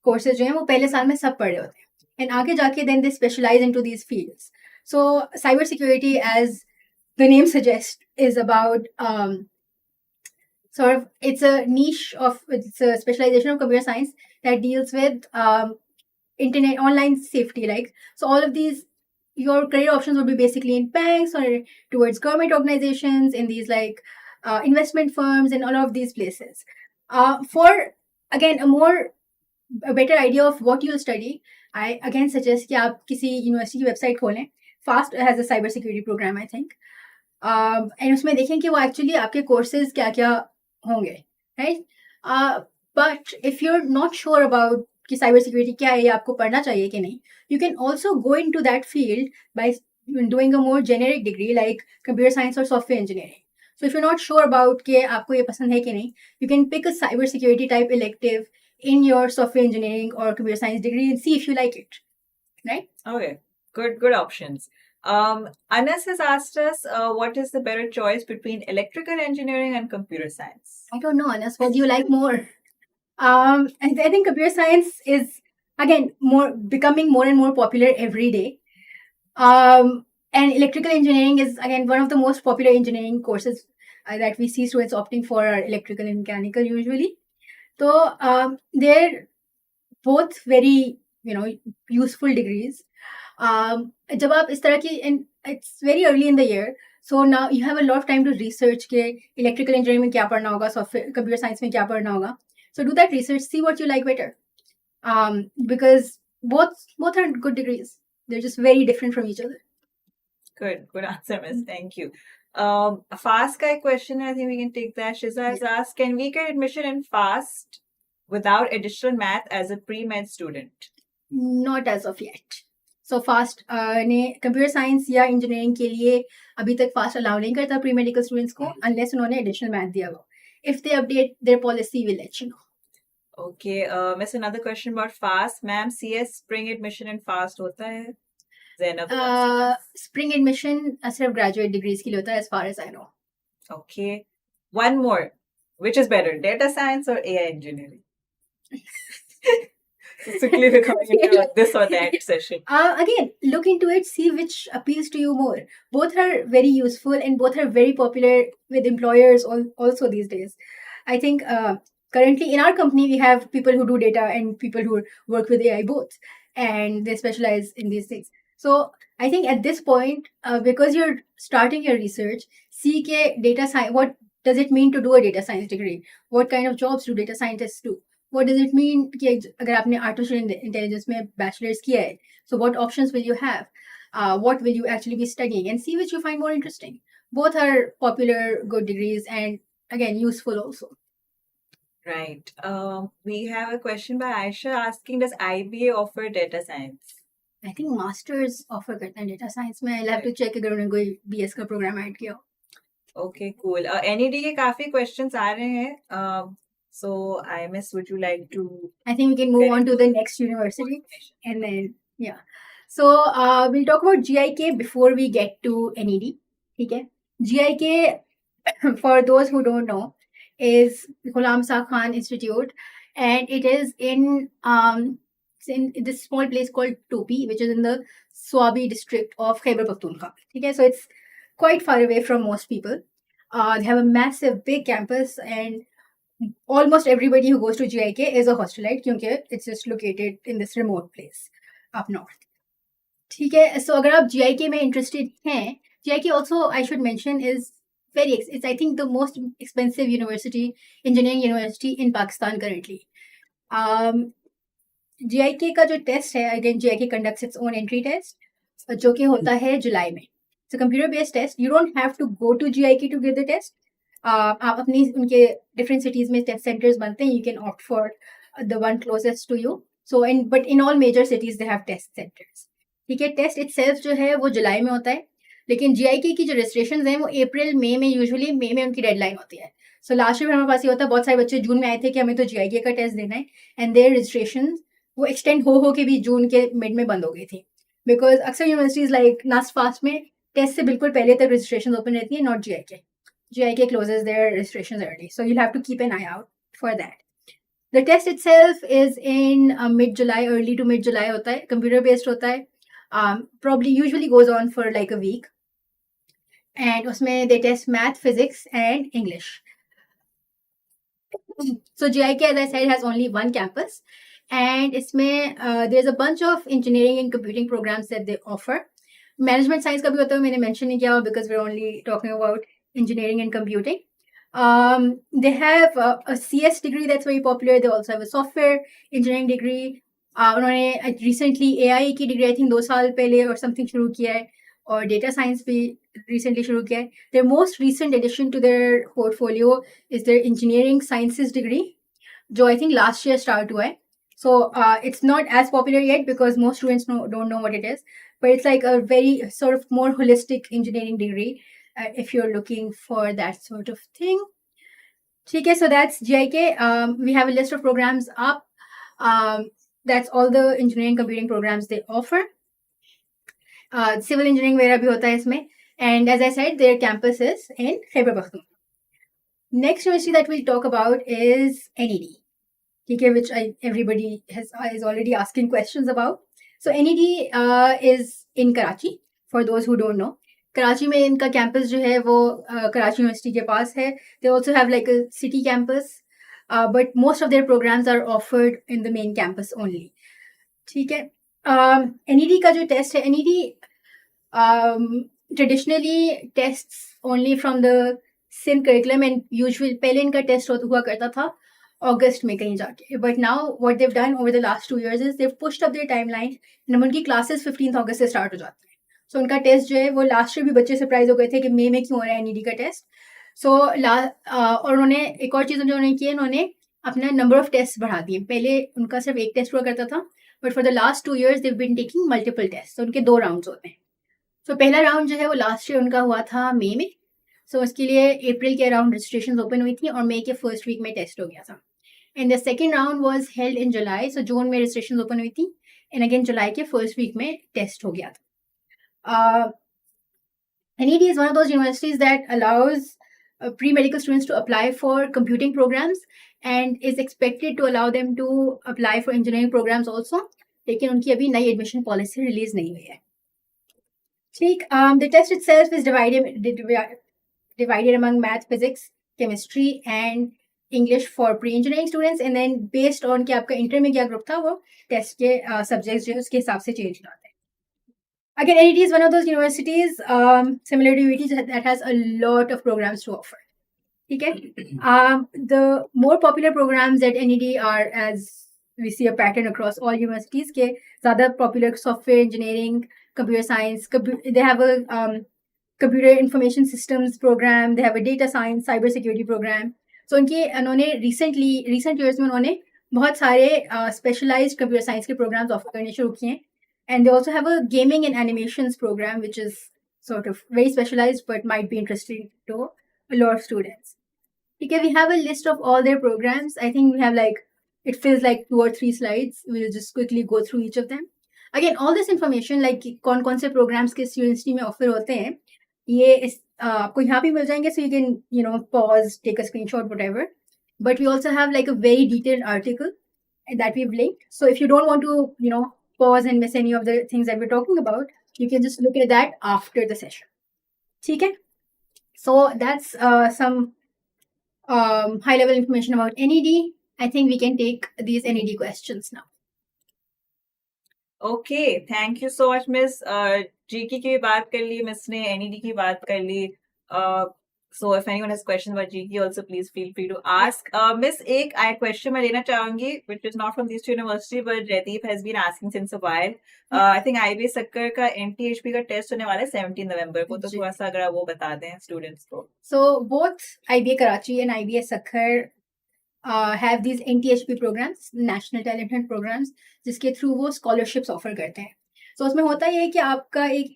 courses जो हैं वो पहले साल में सब पढ़ रहे होते हैं. And आगे जाके then they specialize into these fields. So cyber security, as the name suggests, is about sort of, it's a specialization of computer science that deals with internet online safety. Like, so all of these, your career options would be basically in banks or towards government organizations, in these like investment firms and all of these places. For again a better idea of what you'll study, I again suggest कि आप किसी university की website खोलें. FAST has a cyber security program, I think. And उसमें देखें कि वो actually आपके courses क्या-क्या होंगे, right? But if you're not sure about कि cyber security क्या है या आपको पढ़ना चाहिए कि नहीं, you can also go into that field by doing a more generic degree like computer science or software engineering. So if you're not sure about कि आपको ये पसंद है कि नहीं, you can pick a cyber security type elective in your software engineering or computer science degree and see if you like it, right? Okay, good options. Anas has asked us, what is the better choice between electrical engineering and computer science? I don't know, Anas. What do you like more? I think computer science is again becoming more and more popular every day. And electrical engineering is again one of the most popular engineering courses that we see students opting for are electrical and mechanical usually. So they're both very useful degrees. जब आप इस तरह की, and it's very early in the year, so now you have a lot of time to research के electrical engineering में क्या पढ़ना होगा, software computer science में क्या पढ़ना होगा. So do that research, see what you like better. Because both are good degrees. They're just very different from each other. Good answer, Miss. Thank you. A fast guy question, I think we can take that. Shiza has asked, can we get admission in FAST without additional math as a pre-med student? Not as of yet. So FAST ने computer science या engineering के लिए अभी तक FAST allow नहीं करता pre-medical students को unless उन्होंने additional math दिया हो. If they update their policy, we'll let you know. Okay, Miss, another question about FAST. Ma'am, CS spring admission in FAST होता है? Zainab. Spring admission सिर्फ graduate degrees के लिए होता है, as far as I know. Okay. One more. Which is better, data science or AI engineering? So quickly we're coming into this or that session. Again, look into it, see which appeals to you more. Both are very useful and both are very popular with employers also these days. I think currently in our company, we have people who do data and people who work with AI both, and they specialize in these things. So I think at this point, because you're starting your research, see ke data science, what does it mean to do a data science degree? What kind of jobs do data scientists do? What does it mean कि अगर आपने artificial intelligence में bachelor's किया है, so what options will you have? What will you actually be studying? And see which you find more interesting. Both are popular, good degrees, and again, useful also. Right. We have a question by Aisha asking, does IBA offer data science? I think masters offer करते हैं data science में. I'll have to check अगर उन्होंने कोई BS का program add किया हो. Okay, cool. NED के काफी questions आ रहे हैं. So I miss, would you like to? I think we can move get on to into the next university, and then yeah. So we'll talk about GIK before we get to NED. Okay, GIK, for those who don't know, is Ghulam Shah Khan Institute, and it is it's in this small place called Topi, which is in the Swabi district of Khyber Pakhtunkhwa. Okay, so it's quite far away from most people. They have a massive, big campus, and almost everybody who goes to GIK is a hostelite because it's just located in this remote place up north. ठीक है, so अगर आप GIK में interested हैं, GIK also I should mention is it's I think the most expensive university, engineering university in Pakistan currently. GIK का जो test है, again GIK conducts its own entry test, जो कि होता है जुलाई में. It's a computer based test. You don't have to go to GIK to give the test. आप अपनी उनके different cities में test centers बनते हैं. You can opt for the one closest to you. So but in all major cities they have test centers. ठीक है, test itself जो है वो जुलाई में होता है, लेकिन GIK की जो रजिस्ट्रेशन हैं वो अप्रैल मई में, यूजुअली मई में उनकी डेडलाइन होती है. सो लास्ट ईयर हमारे पास ये होता है, बहुत सारे बच्चे जून में आए थे कि हमें तो GIK का टेस्ट देना है, एंड देयर रजिस्ट्रेशन वो एक्सटेंड हो के भी जून के मिड में बंद हो गई थी, बिकॉज अक्सर यूनिवर्सिटीज लाइक NUST फास्ट में टेस्ट से बिल्कुल पहले तक रजिस्ट्रेशन ओपन रहती है, not GIK closes their registrations early, so you'll have to keep an eye out for that. The test itself is in mid-July, early to mid-July होता है, computer based होता है, probably usually goes on for like a week, and उसमें they test math, physics and English. So GIK, as I said, has only one campus, and इसमें there's a bunch of engineering and computing programs that they offer. Management science का भी होता है, मैंने mention नहीं किया because we're only talking about engineering and computing. They have a CS degree that's very popular. They also have a software engineering degree. उन्होंने recently AI की degree I think 2 साल पहले or something शुरू किया है, और data science भी recently शुरू किया है. Their most recent addition to their portfolio is their engineering sciences degree, जो I think last year start हुआ है. So it's not as popular yet because most students don't know what it is, but it's like a very sort of more holistic engineering degree if you're looking for that sort of thing. Okay, so that's GIK. We have a list of programs up. That's all the engineering computing programs they offer. Civil engineering वगैरह भी होता है इसमें, and as I said, their campus is in Khyber Pakhtunkhwa. Next university that we'll talk about is NED. Okay, which everybody is already asking questions about. So NED is in Karachi. For those who don't know, Karachi में इनका campus जो है वो Karachi university के पास है. They also have like a city campus, but most of their programs are offered in the main campus only. ठीक है. NED का जो टेस्ट है, NED traditionally tests only from the SIN curriculum, and usually पहले इनका test हुआ करता था अगस्त में कहीं जाके, but now what they've done over the last 2 years is they've pushed up their timeline, and उनकी classes 15th अगस्त से स्टार्ट हो जाती है. सो उनका टेस्ट जो है वो लास्ट ईयर भी बच्चे सरप्राइज हो गए थे कि मई में क्यों हो रहा है NED का टेस्ट. सो और उन्होंने एक और चीज़ जो उन्होंने की है, उन्होंने अपना नंबर ऑफ टेस्ट बढ़ा दिए. पहले उनका सिर्फ एक टेस्ट हुआ करता था, but for the last 2 years they've been taking multiple tests. तो उनके 2 राउंड्स होते हैं. सो पहला राउंड जो है वो लास्ट ईयर उनका हुआ था मई में. सो उसके लिए अप्रैल के अराउंड रजिस्ट्रेशन ओपन हुई थी और मई के फर्स्ट वीक में टेस्ट हो गया था. And the second round was held in July. So जून में रजिस्ट्रेशन ओपन हुई थी, एंड अगेन जुलाई के फर्स्ट वीक में टेस्ट हो गया था. NED is one of those universities that allows pre-medical students to apply for computing programs and is expected to allow them to apply for engineering programs also. लेकिन उनकी अभी नई admission policy release नहीं हुई है. ठीक. The test itself is divided among math, physics, chemistry and English for pre-engineering students, and then based on कि आपका इंटर में क्या ग्रुप था वो टेस्ट के सब्जेक्ट्स जो है उसके हिसाब से चेंज होते हैं. Again, NED is one of those universities, similar to UT, that has a lot of programs to offer. Okay? The more popular programs at NED are, as we see a pattern across all universities, के ज़्यादा popular software engineering, computer science, they have a computer information systems program, they have a data science, cybersecurity program. सो उन्होंने recent years में उन्होंने बहुत सारे specialised computer science के programmes offer करने शुरू किए हैं, and they also have a gaming and animations programme which is sort of very specialized but might be interesting to a lot of students. Okay, we have a list of all their programs. I think we have like, it feels like 2 or 3 slides. We'll just quickly go through each of them. Again, all this information like कौन से programs किस university में offer होते हैं, ये आपको यहाँ भी मिल जाएंगे, so you can pause, take a screenshot, whatever. But we also have like a very detailed article that we've linked. So if you don't want to pause and miss any of the things that we're talking about, you can just look at that after the session. Okay? So that's some high level information about NED. I think we can take these NED questions now. Okay, thank you so much, Miss. GIKI की बात कर ली miss ने, NED की बात कर ली. So if anyone has questions about GIKI, also please feel free to ask. Miss, एक question मैं लेना चाहूंगी, which is not from these two university, but Jaideep has been asking since a while. I think IBA सक्कर का NTHP का test होने वाला है 17 नवंबर को, तो थोड़ा सा अगर आप वो बता दें स्टूडेंट्स को. So both IBA Karachi and IBA Sakhar have these NTHP programs, National Talent Hunt programs, जिसके थ्रू वो scholarships offer करते हैं. So उसमें होता ये है कि आपका एक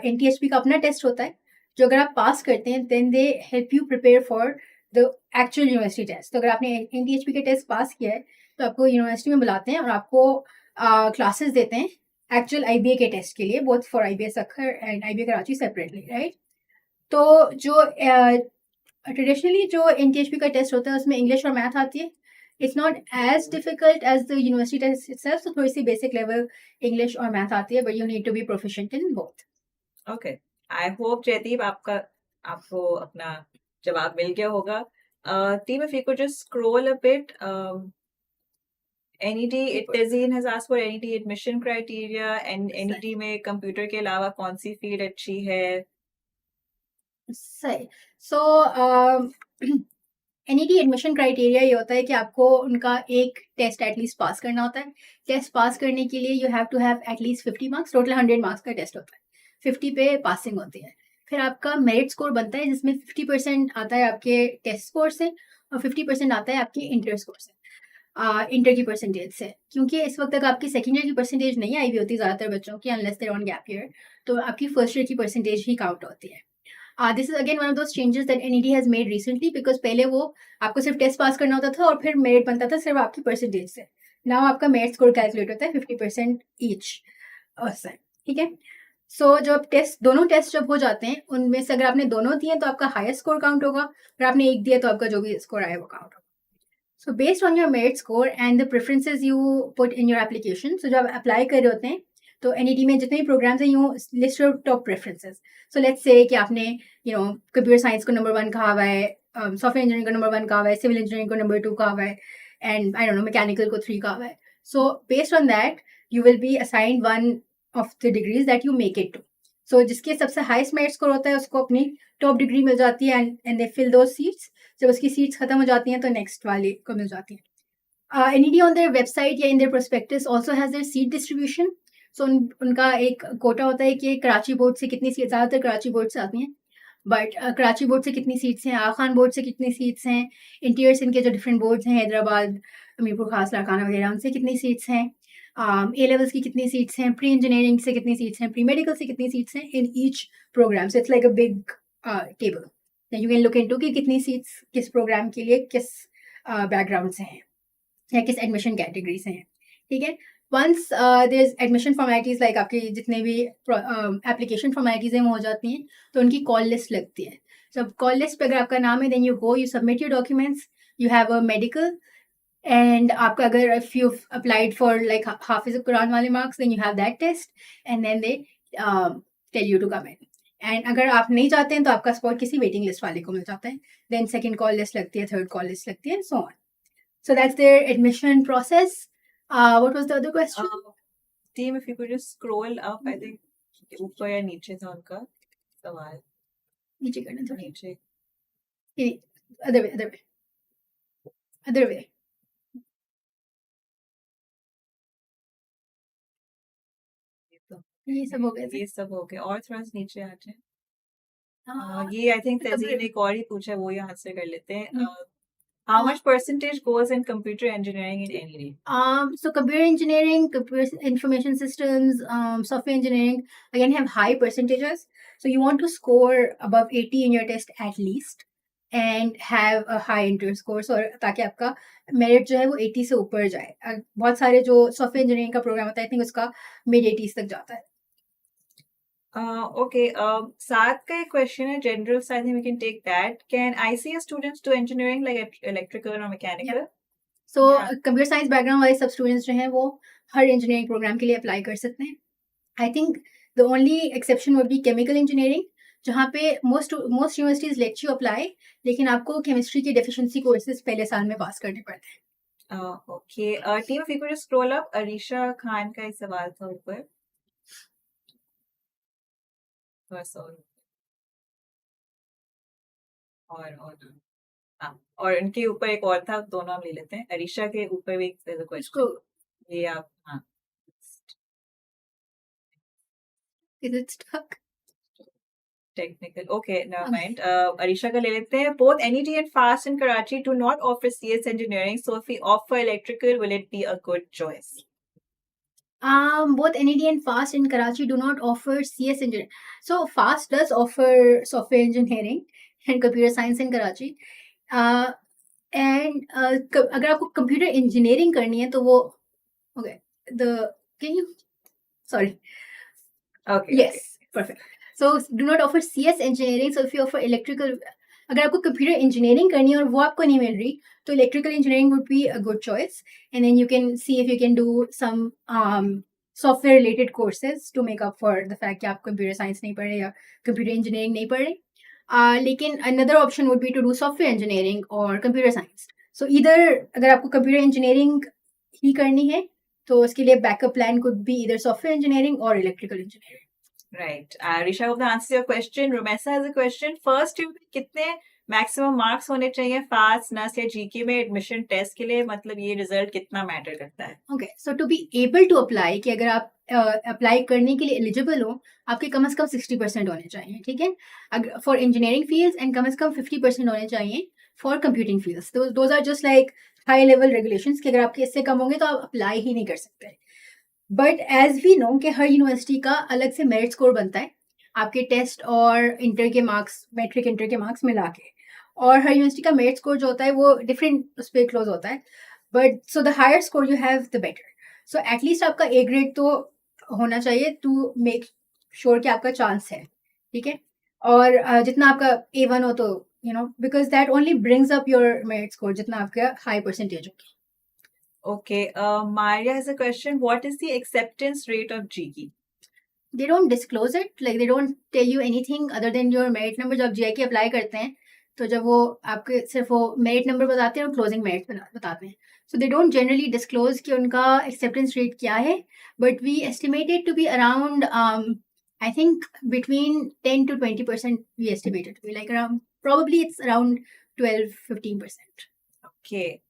NTHP का अपना टेस्ट होता है, जो अगर आप पास करते हैं then they help you prepare for the actual university test. तो अगर आपने NTHP के टेस्ट पास किया है तो आपको यूनिवर्सिटी में बुलाते हैं और आपको क्लासेस देते हैं एक्चुअल IBA के टेस्ट के लिए, both for IBA Sakhar and IBA Karachi separately, right? तो जो ट्रेडिशनली जो NTHP का टेस्ट होता है उसमें इंग्लिश और मैथ आती है. It's not as difficult as the university test itself, तो थोड़ी सी बेसिक लेवल इंग्लिश और मैथ आती है, but you need to be proficient in both. Okay, I hope Jaideep आपको अपना जवाब मिल गया होगा. Team, if you could just scroll a bit. NED, Tezeen has asked for NED admission criteria, and NED में computer के अलावा कौन सी फील्ड अच्छी है? सही. सो NED एडमिशन क्राइटेरिया ये होता है कि आपको उनका एक टेस्ट एटलीस्ट पास करना होता है. टेस्ट पास करने के लिए you have to have at least 50 marks. Total 100 marks का टेस्ट होता है, 50 पे पासिंग होती है. फिर आपका मेरिट स्कोर बनता है जिसमें 50% आता है आपके टेस्ट स्कोर से और 50% आता है आपके इंटर स्कोर से, इंटर की परसेंटेज से. क्योंकि इस वक्त तक आपकी सेकेंड ईयर की परसेंटेज नहीं आई हुई होती ज़्यादातर बच्चों की, unless they're on gap year, तो आपकी फर्स्ट ईयर की परसेंटेज ही काउंट होती है. This is again one of those changes that NED has made recently, because पहले वो आपको सिर्फ टेस्ट पास करना होता था और फिर मेरिट बनता था सिर्फ आपकी परसेंटेज से. नाउ आपका मेरिट स्कोर कैलकुलेट होता है 50% ईच. ठीक है. सो जब दोनों टेस्ट जब हो जाते हैं उनमें से अगर आपने दोनों दिए तो आपका हाईएस्ट स्कोर काउंट होगा, और आपने एक दिया तो आपका जो भी स्कोर आया वो काउंट होगा. So based on your merit score and the preferences you put in your application, so जब अप्लाई कर रहे होते हैं तो NED में जितने भी प्रोग्राम्स हैं you list your top preferences. So let's say कि आपने कंप्यूटर साइंस को नंबर 1 कहा हुआ है, सॉफ्टवेयर इंजीनियरिंग को नंबर 1 कहा हुआ है, सिविल इंजीनियरिंग को नंबर 2 कहा हुआ है, and I don't know mechanical को 3 कहा हुआ है. So based on that you will be assigned one of the degrees that you make it to. So जिसके सबसे हाईएस्ट मेरिट स्कोर होता है उसको अपनी टॉप डिग्री मिल जाती है, and they fill those seats. जब उसकी सीट्स खत्म हो जाती हैं तो नेक्स्ट वाले को मिल जाती है. NED on their website या in their prospectus also has their seat distribution. So उनका एक कोटा होता है कि कराची बोर्ड से कितनी सीट, ज़्यादातर कराची बोर्ड से आती हैं, बट कराची बोर्ड से कितनी सीट्स हैं, आखान बोर्ड से कितनी सीट्स हैं, इंटीरियर्स इनके जो डिफरेंट बोर्ड्स हैं, हैदराबाद, मीरपुर खास, लाड़काना वगैरह, उनसे कितनी सीट्स हैं, A levels की कितनी सीट्स हैं, प्री इंजीनियरिंग से कितनी सीट्स हैं, प्री मेडिकल से कितनी सीट्स हैं in each programme. So it's like a big table that you can look into कि कितनी सीट्स किस प्रोग्राम के लिए किस बैकग्राउंड से हैं या किस एडमिशन कैटेगरी से हैं. ठीक है. Once there is admission formalities, like आपके जितने भी एप्लीकेशन फॉर्मेलिटीज हैं वो हो जाती हैं तो उनकी कॉल लिस्ट लगती है. जब कॉल लिस्ट पे अगर आपका नाम है then you go, you submit your documents, you have a medical, and आपका अगर if you applied for like Hafiz Quran वाले marks then you have that test, and then they tell you to come in. And अगर आप नहीं जाते हैं तो आपका स्पॉट किसी वेटिंग लिस्ट वाले को मिल जाता है. देन सेकेंड कॉल लिस्ट लगती है, थर्ड कॉल लिस्ट लगती है, and so on. So that's their admission process. What was the other question? Team, if you could just scroll up, I think ऊपर या नीचे था उनका सवाल. नीचे करना था. नीचे. Other way. ये सब हो गया. और थोड़ा सा नीचे आ जाए. ये आई थिंक तज़ीन एक और ही पूछा है, वो यहाँ से कर लेते हैं. How much percentage goes in computer engineering in NED? So computer engineering, computer information systems, software engineering again have high percentages. So you want to score above 80 in your test at least and have a high inter score, so ताकि आपका merit जो है वो 80 से ऊपर जाए. बहुत सारे जो software engineering का program होता है, I think उसका mid 80s तक जाता है. Okay. सात का एक question है general, so I think we can take that. Can ICS students do engineering like electrical or mechanical? So Yeah. computer science background वाले सब students जो हैं वो हर engineering program के लिए apply कर सकते हैं. I think the only exception would be chemical engineering, जहाँ पे most universities let you apply, लेकिन आपको chemistry के deficiency courses पहले साल में पास करने पड़ते हैं. Okay. Team, if you could just scroll up, Arisha Khan का एक सवाल था ऊपर. Sorry. और उनके ऊपर एक और था, दोनों हम ले लेते हैं. अरीशा के ऊपर भी एक क्वेश्चन. ये आप हाँ. Is it stuck? Technical. Okay, never mind. Arisha का ले लेते हैं. Both NET and FAST in Karachi do not offer CS engineering. So if we offer electrical, will it be a good choice? Both NED and FAST in Karachi do not offer CS engineering. So FAST does offer software engineering and computer science in Karachi. And अगर आपको computer engineering करनी है तो वो okay. Sorry. Okay. Yes, okay. perfect. So do not offer CS engineering. So if you offer electrical, अगर आपको computer engineering करनी है और वो आपको नहीं मिल रही, तो electrical engineering would be a good choice. And then you can see if you can do some software related courses to make up for the fact कि आप computer science नहीं पढ़ रहे या computer engineering नहीं पढ़ रहे. लेकिन another option would be to do software engineering or computer science. So either अगर आपको computer engineering ही करनी है, तो उसके लिए backup plan could be either software engineering or electrical engineering. Right. Risha, I hope that answers your question. Rumesa has a question. First, कितने maximum marks होने चाहिए FAST, NUST या GIKI में admission test के लिए? मतलब ये result कितना matter करता है? Okay, so to be able to apply, कि अगर आप apply करने के लिए eligible हो, आपके कम से कम 60% होने चाहिए, ठीक है? For engineering fields and कम से कम 50% होने चाहिए for computing fields. Those are just like high level regulations कि अगर आपके इससे कम होंगे तो आप apply ही नहीं कर सकते. बट एज वी नो कि हर यूनिवर्सिटी का अलग से मेरिट स्कोर बनता है आपके टेस्ट और इंटर के मार्क्स, मैट्रिक इंटर के मार्क्स मिला के, और हर यूनिवर्सिटी का मेरिट स्कोर जो होता है वो डिफरेंट उस पर क्लोज होता है. But so the higher score you have the better. So at least आपका ए ग्रेड तो होना चाहिए टू मेक श्योर कि आपका चांस है, ठीक है? और जितना आपका A1 हो तो you know, because that only brings up your merit score जितना आपका हाई परसेंटेज होगी. Okay, Maria has a question. What is the acceptance rate of GIKI? They don't disclose it, like they don't tell you anything other than your merit number. जब GIKI apply करते हैं तो जब वो आपके सिर्फ वो merit number बताते हैं और closing merit बताते हैं. So they don't generally disclose कि उनका acceptance rate क्या है, but we estimate it to be around I think between 10 to 20% we estimate it to be, like around, probably it's around 12-15%. Okay.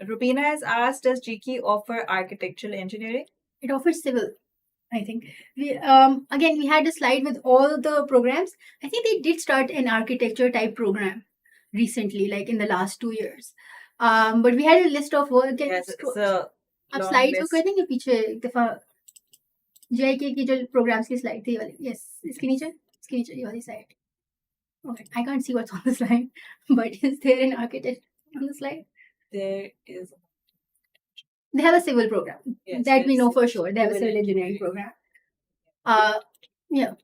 Rubina has asked, does GIKI offer architectural engineering? It offers civil, I think. We again, we had a slide with all the programs. I think they did start an architecture type program recently, like in the last 2 years. But we had a list of work. Yes, it's a आप long slide list. जो कर देंगे पीछे एक दफा GIK की जो programmes की स्लाइड थी वाली. यस, इसके नीचे ये वाली side. Okay, I can't see what's on the slide, but is there an architect on the slide? There is. They have a civil program. Yes, That we yes, know for yes. sure. They have a Civil civil engineering engineering. program. Yeah.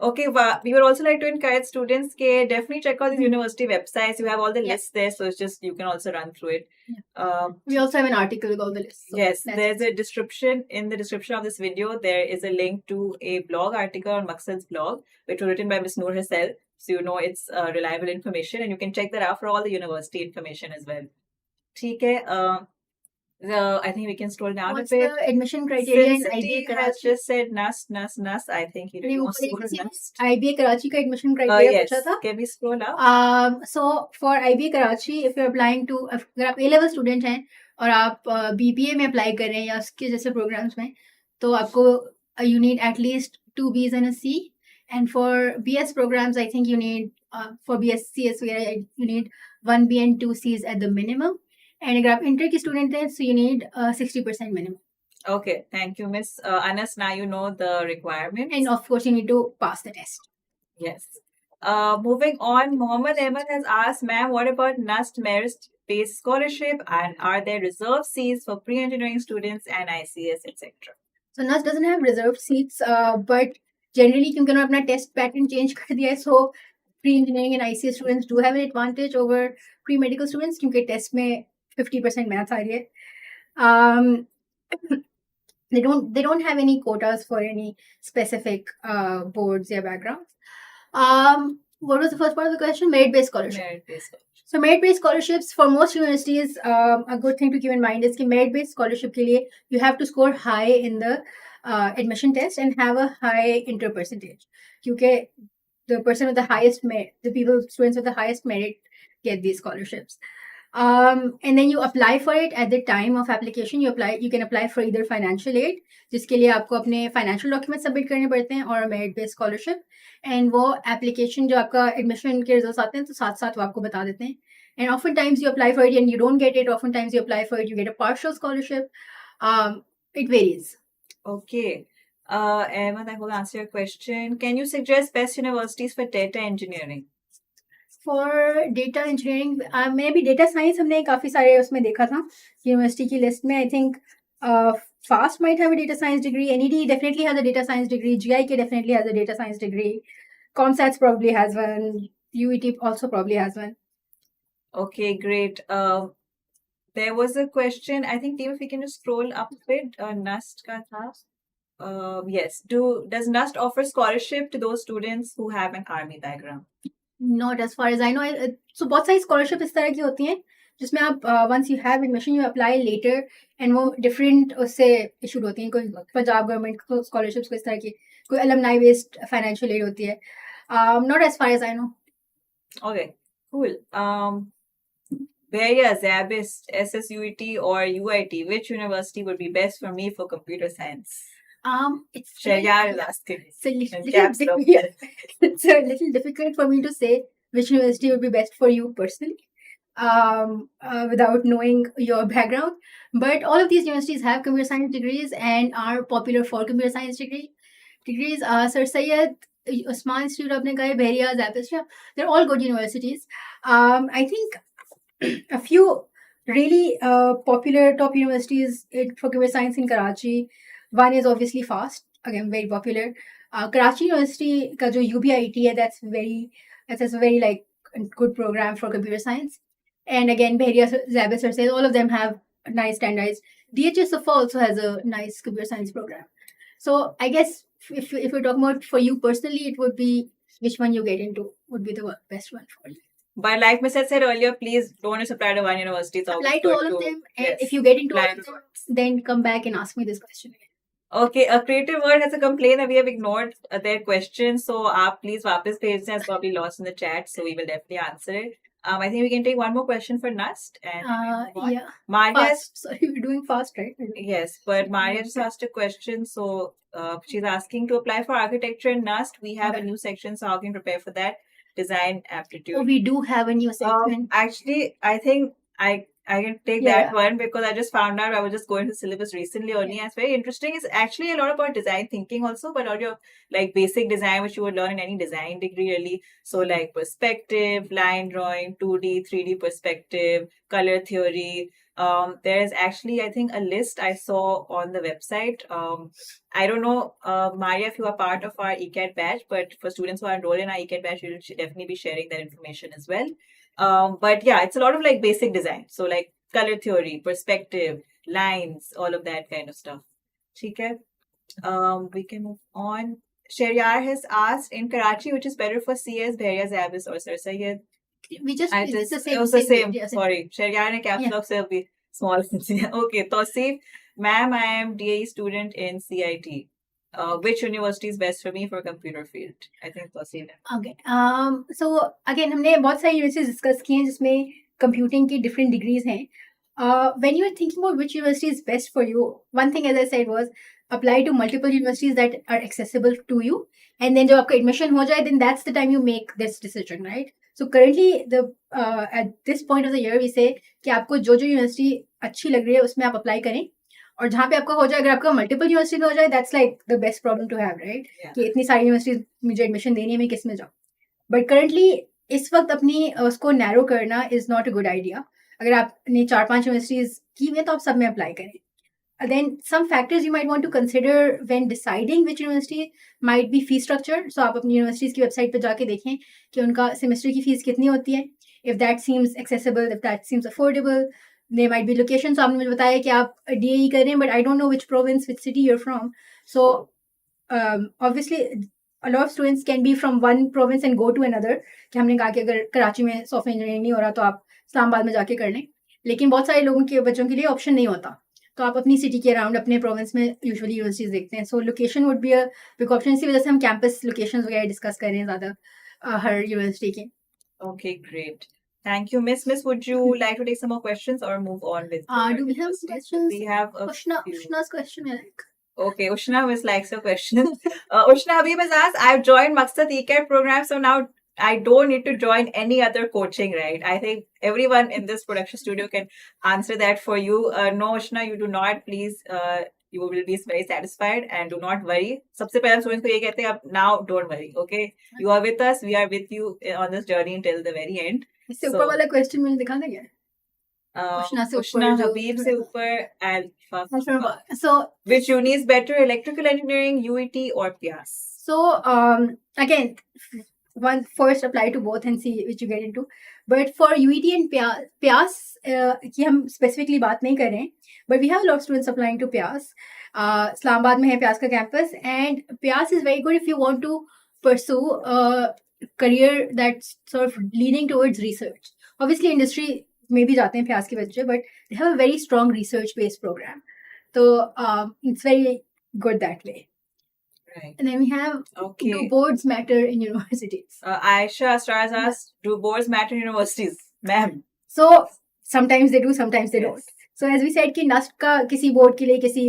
Okay, we would also like to encourage students to definitely check out these university websites. You have all the lists there, so it's just you can also run through it. We also have an article with all the lists. So Yes, that's there's a description in the description of this video. There is a link to a blog article on Maqsad's blog, which was written by Ms. Noor herself. So you know it's reliable information, and you can check that out for all the university information as well. Okay. I think we can scroll down What's a bit. the admission criteria in Since IBA City has Karachi? just said NUST. I think he really wants to go to NUST. IBA Karachi का admission criteria Yes. पूछा था. Can we scroll up? So for IBA Karachi, if you're applying to, अगर आप A-level student हैं और आप BBA में apply कर रहे हैं या उसके जैसे programs में, तो आपको you need at least 2 Bs and a C. And for BS programs, I think you need for BS CS you need 1 B and 2 Cs at the minimum. And अगर आप इंटर की स्टूडेंट हैं, so you need 60% minimum. Okay, thank you, Miss Anas. Now you know the requirements. And of course, you need to pass the test. Yes. Moving on, Mohammed Ahmed has asked, ma'am, what about NUST merit-based scholarship, and are there reserved seats for pre-engineering students and ICS, etc.? So NUST doesn't have reserved seats, but generally क्योंकि उन्होंने अपना test pattern change कर दिया है, so pre-engineering and ICS students do have an advantage over pre-medical students क्योंकि test में 50% maths आ रही है. They don't have any quotas for any specific boards or backgrounds. What was the first part of the question? Merit-based scholarship. Merit-based scholarship. So merit-based scholarships for most universities, a good thing to keep in mind is that merit-based scholarship के लिए you have to score high in the admission test and have a high inter percentage. क्योंकि the person with the highest merit, students with the highest merit get these scholarships. And then you apply for it at the time of application. You can apply for either financial aid, जिसके लिए आपको अपने financial documents submit करने पड़ते हैं, और merit based scholarship. And वो application जो आपका admission के results आते हैं तो साथ साथ वो आपको बता देते हैं. And oftentimes you apply for it and you don't get it. Oftentimes you apply for it, you get a partial scholarship. It varies. Okay. Ahmed, I will answer your question. Can you suggest best universities for data engineering? For data engineering, maybe data science हमने काफी सारे उसमें देखा था university की list में. I think FAST might have a data science degree. NED definitely has a data science degree. GIKI definitely has a data science degree. COMSATS probably has one. UET also probably has one. Okay, great. There was a question. I think, team, if we can just scroll up a bit. NUST ka tha. Yes. Does NUST offer scholarship to those students who have an army background? Not as far as I know. So बहुत सारी scholarship इस तरह की होती हैं जिसमें आप once you have admission you apply later and वो different उससे issued होती हैं. कोई पंजाब गवर्नमेंट को scholarships को इस तरह की, कोई alumni based financial aid होती है. Not as far as I know. Okay, cool. Beria, Zabis, SSUET or UIT, which university would be best for me for computer science? It's Sharyar is asking. It's a little difficult for me to say which university would be best for you personally, without knowing your background. But all of these universities have computer science degrees and are popular for computer science degrees. Sir Syed, Usman Institute of Beria, Zapisha, they're all good universities. I think a few really popular top universities for computer science in Karachi. One is obviously FAST, again very popular. Karachi University ka jo UBIT hai, that's a very like good program for computer science. And again, Behria, Zabis, says all of them have nice standards. DHSF also has a nice computer science program. So I guess if we're talking about for you personally, it would be which one you get into would be the best one for you. But like Maqsad said earlier, please don't just apply to one university. It's apply to all of them, and if you get into all of them, then come back and ask me this question again. Okay, a creative word has a complaint that we have ignored their question. So, please वापस भेज दें. It's probably lost in the chat, so we will definitely answer it. I think we can take one more question for NUST. And yeah. Maria, sorry, we're doing fast, right? Yes, but Maria just asked a question. So, she's asking to apply for architecture in NUST. We have a new section, so how can you prepare for that? Design aptitude. Oh, we do have a new section. Actually, I think I can take that one because I just found out I was just going to syllabus recently only. And it's very interesting. It's actually a lot about design thinking also, but all your like basic design which you would learn in any design degree really. So like perspective, line drawing, 2D, 3D perspective, color theory. There's actually I think a list I saw on the website. I don't know, Maria, if you are part of our ECAT batch, but for students who are enrolled in our ECAT batch, you should definitely be sharing that information as well. But yeah, it's a lot of like basic design. So like color theory, perspective, lines, all of that kind of stuff. Okay. We can move on. Sharyar has asked in Karachi, which is better for CS, Behria, Zabis or Sir Syed? It's the same. It was the same. Sorry. Sharyar ne caps lock se abhi small. Okay. Tausif, ma'am, I am DAE student in CIT. Which university is best for me for computer field? I think Tausif. Okay. So again, हमने बहुत सारी universities discuss की हैं जिसमें computing की different degrees हैं. When you are thinking about which university is best for you, one thing as I said was apply to multiple universities that are accessible to you, and then जब आपका admission हो जाए, then that's the time you make this decision, right? So currently at this point of the year we say कि आपको जो university अच्छी लग रही है उसमें आप अप्लाई करें, और जहाँ पे आपका हो जाए, अगर आपका मल्टीपल यूनिवर्सिटी में हो जाए, that's like the best problem to have, right, कि इतनी सारी यूनिवर्सिटीज मुझे एडमिशन देनी है, मैं किस में जाऊँ. बट करंटली इस वक्त अपनी उसको नैरो करना is not a good idea. अगर आपने 4-5 यूनिवर्सिटीज की हुई है तो आप सब में अप्लाई करें. Then some factors you might want to consider when deciding which university might be fee structure. So आप अपनी यूनिवर्सिटीज की वेबसाइट पे जाके देखें कि उनका सेमेस्टर की फीस कितनी होती है. If that seems accessible, if that seems affordable, there might be location. So आपने मुझे बताया कि आप DAE कर रहे हैं, but I don't know which province, which city you're from. So obviously a lot of students can be from one province and go to another. कि हमने कहा कि अगर कराची में सॉफ्टवेयर इंजीनियरिंग नहीं हो रहा तो आप इस्लामाबाद में जाके कर लें, लेकिन बहुत सारे लोगों के बच्चों के लिए ऑप्शन नहीं होता, तो आप अपनी सिटी के अराउंड अपने प्रोविंस में यूजुअली यूनिवर्सिटीज देखते हैं. सो location would be a big option. इसी वजह से हम कैंपस लोकेशंस वगैरह डिस्कस कर रहे हैं ज़्यादा हर यूनिवर्सिटी के. Okay, great. Thank you, Miss. Miss, would you like to take some more questions or move on with? Do we have questions? We have a few. Ushna's question, I like. Okay, Ushna Miss likes your question. Ushna Habib has asked, I've joined Maqsad ECAT program, so now I don't need to join any other coaching, right? I think everyone in this production studio can answer that for you. No, Ushna, you do not. Please, you will be very satisfied and do not worry. सबसे पहले students को ये कहते हैं, अब now don't worry, okay? You are with us. We are with you on this journey until the very end. इससे ऊपर वाला question मुझे दिखाना क्या है? Ushna Habib से ऊपर Alpha. So which uni is better, electrical engineering, UET or PIAS? So again, one first apply to both and see which you get into. But for UET and PIAS की हम specifically बात नहीं कर रहे हैं, but we have a lot of students applying to PIAS. Islamabad में है PIAS का campus, and PIAS is very good if you want to pursue a career that's sort of leaning towards research. Obviously industry में भी जाते हैं PIAS के बच्चे, but they have a very strong research based program. So it's very good that way. Right. And then we have, do boards matter in universities? Aisha Astraz asked, do boards matter in universities? Ma'am. So sometimes they do, sometimes they don't. So as we said कि NUST का किसी board के लिए, किसी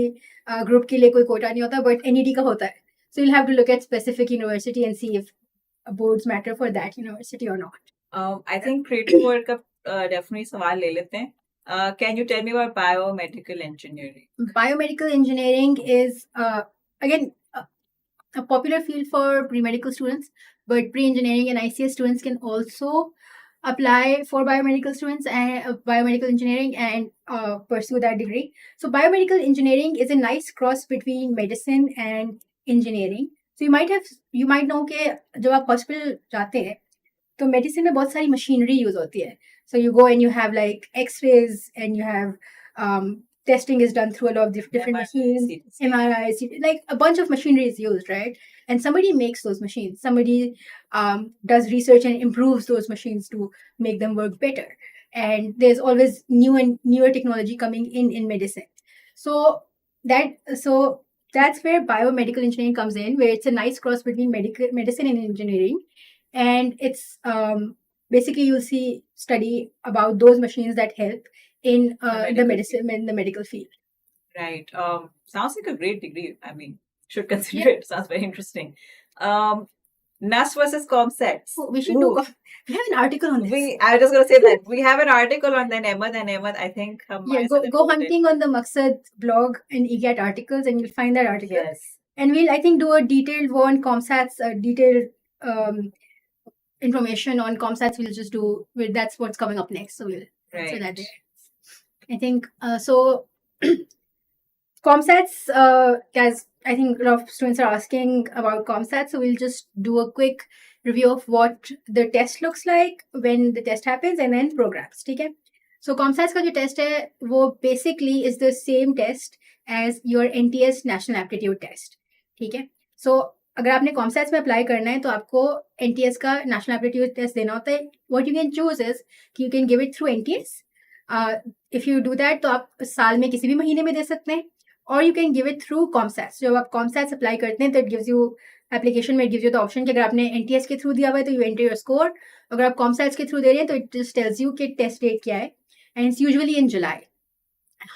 group के लिए कोई quota नहीं होता, but NED का होता है. So you'll have to look at specific university and see if boards matter for that university or not. I think creative board का definitely सवाल ले लेते हैं. Can you tell me about biomedical engineering? Biomedical engineering is again a popular field for pre-medical students, but pre-engineering and ICS students can also apply for biomedical students and biomedical engineering and pursue that degree. So biomedical engineering is a nice cross between medicine and engineering. So you might know कि जब आप hospital जाते हैं तो medicine में बहुत सारी machinery use होती है. So you go and you have like X-rays and you have testing is done through a lot of different machines, MRIs, like a bunch of machinery is used, right? And somebody makes those machines. Somebody does research and improves those machines to make them work better. And there's always newer technology coming in medicine. So that's where biomedical engineering comes in, where it's a nice cross between medicine and engineering. And it's basically you'll study about those machines that help in the medicine, in the medical field. Right. Sounds like a great degree. I mean, should consider it. Sounds very interesting. NUST versus COMSATS. Oh, we should do. We have an article on this. I was just going to say that. We have an article on then Ahmed, I think. Go hunting on the Maqsad blog and EGAT articles and you'll find that article. Yes. And we'll, I think, do a detailed one, COMSATS, detailed information on COMSATS. We'll just do, that's what's coming up next. So we'll answer that there. I think, so COMSATS, as I think a lot of students are asking about COMSATS, so we'll just do a quick review of what the test looks like when the test happens and then programs, okay? So COMSATS का जो test है, वो basically is the same test as your NTS National Aptitude Test, ठीक है? So अगर आपने COMSATS में apply करना है तो आपको NTS का National Aptitude Test देना होता है. What you can choose is कि you can give it through NTS. If you do that, तो आप साल में किसी भी महीने में दे सकते हैं, or you can give it through COMSATS. जब आप COMSATS अप्लाई करते हैं तो it gives you application में it gives you the option कि अगर आपने NTS के थ्रू दिया हुआ है तो you enter your score. अगर आप COMSATS के थ्रू दे रहे हैं तो it just tells you कि टेस्ट डेट क्या है, and it's usually in July.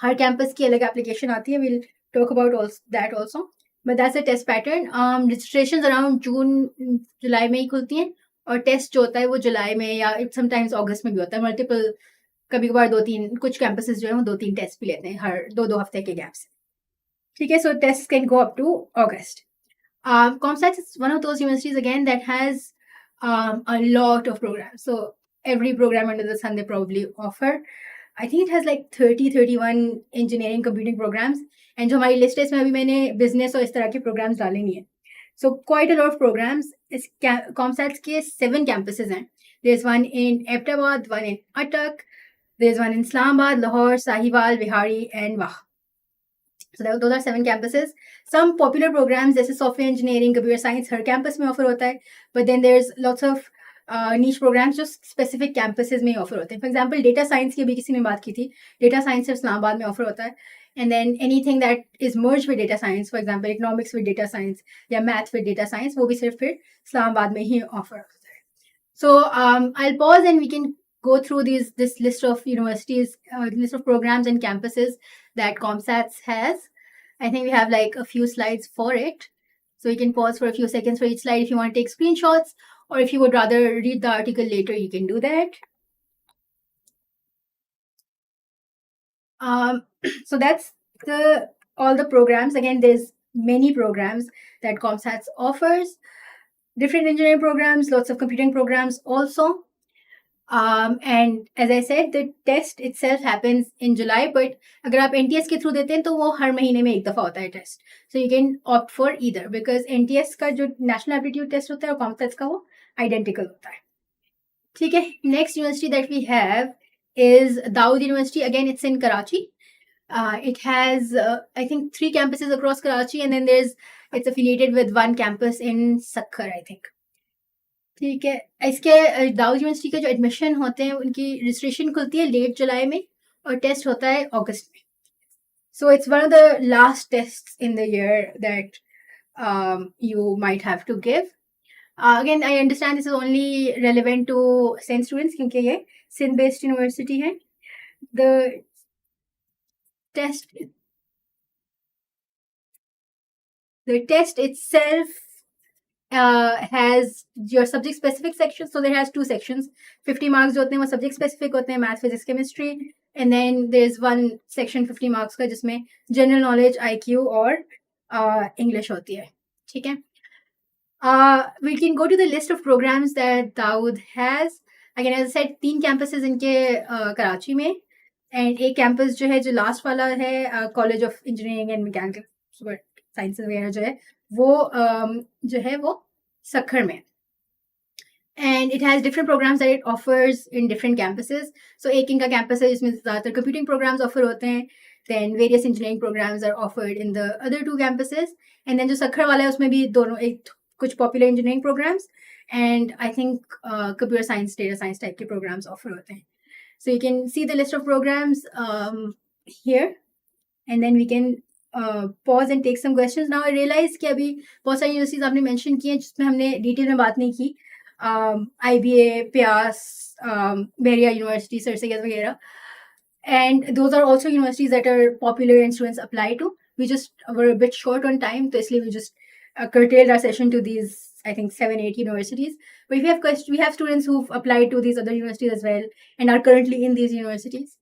Her campus की अलग एप्लीकेशन आती है. We'll talk about that also. But that's a test pattern. Registrations around June, July में ही खुलती हैं और टेस्ट जो होता है वो जुलाई में या समटाइम्स अगस्त में भी होता है. मल्टीपल, कभी कभार 2-3 कुछ कैंपसेस जो है वो 2-3 टेस्ट भी लेते हैं हर 2-2 हफ्ते के गैप से. ठीक है, so tests can go up to August. COMSATS is one of those universities again that has a lot of programs. So every program under the sun they probably offer. I think it has like 30-31 engineering computing programs. And जो हमारी list है इसमें अभी मैंने business और इस तरह के प्रोग्राम्स डाले नहीं है. So quite a lot of programs. इस COMSATS के 7 campuses हैं. There's one in Ahmedabad, one in Attak, there's one in Islamabad, Lahore, Sahiwal, Vihari, and Wah. So those are 7 campuses. Some popular programs जैसे software engineering, computer science हर campus में offer होता है. But then there's lots of niche programs जो specific campuses में offer होते हैं. For example, data science की अभी किसी ने बात की थी. Data science सिर्फ इस्लामाबाद में offer होता है. And then anything that is merged with data science, for example, economics with data science या math with data science, वो भी सिर्फ फिर इस्लामाबाद में ही offer होता है. So I'll pause and we can go through this list of universities, list of programs and campuses that COMSATS has. I think we have like a few slides for it. So you can pause for a few seconds for each slide if you want to take screenshots, or if you would rather read the article later, you can do that. So that's all the programs. Again, there's many programs that COMSATS offers. Different engineering programs, lots of computing programs also. And as I said, the test itself happens in July, but अगर आप NTS के through देते हैं तो वो हर महीने में एक दफा होता है test. So you can opt for either because NTS का जो national aptitude test होता है और COMSATS का वो identical होता है. ठीक है. Next university that we have is Dawood University. Again, it's in Karachi. It has I think 3 campuses across Karachi, and then it's affiliated with one campus in Sakkar, I think. ठीक है. इसके Dawood university के जो admission होते हैं उनकी registration खुलती है लेट जुलाई में और टेस्ट होता है अगस्त में. So it's one of the last test in the year that you might have to give. Again, I understand this is only relevant to Sindh students क्योंकि ये Sindh based university है. The test itself has your subject specific section. So there has 2 sections. 50 marks जो होते हैं वो subject specific होते हैं, math, physics, chemistry. And then there's one section 50 marks का जिसमें general knowledge, IQ और English होती है. ठीक है. We can go to the list of programs that Dawood has. Again, as I said, 3 campuses इनके कराची में, and एक campus जो है जो last वाला है College of Engineering and Mechanical Sciences वगैरह जो है वो जो है वो सक्खर में. And it has different programs that it offers in different campuses. So एक इनका campus है जिसमें ज़्यादातर computing programs offer होते हैं. Then various engineering programs are offered in the other 2 campuses. And then जो सक्खर वाला है उसमें भी दोनों एक कुछ popular engineering programs and I think computer science, data science type के programs offer होते हैं. So you can see the list of programs here, and then we can pause and take some questions. Now I realize कि अभी बहुत सारी universities आपने mention की हैं जिसमें हमने डिटेल में बात नहीं की. IBA, प्यास, बेरिया यूनिवर्सिटी, सर सैयद वगैरह, and those are also universities that are popular and students apply to. We just were a bit short on time, तो इसलिए we just curtailed our session to these, I think 7-8 universities. But we have students who've applied to these other universities as well and are currently in these universities.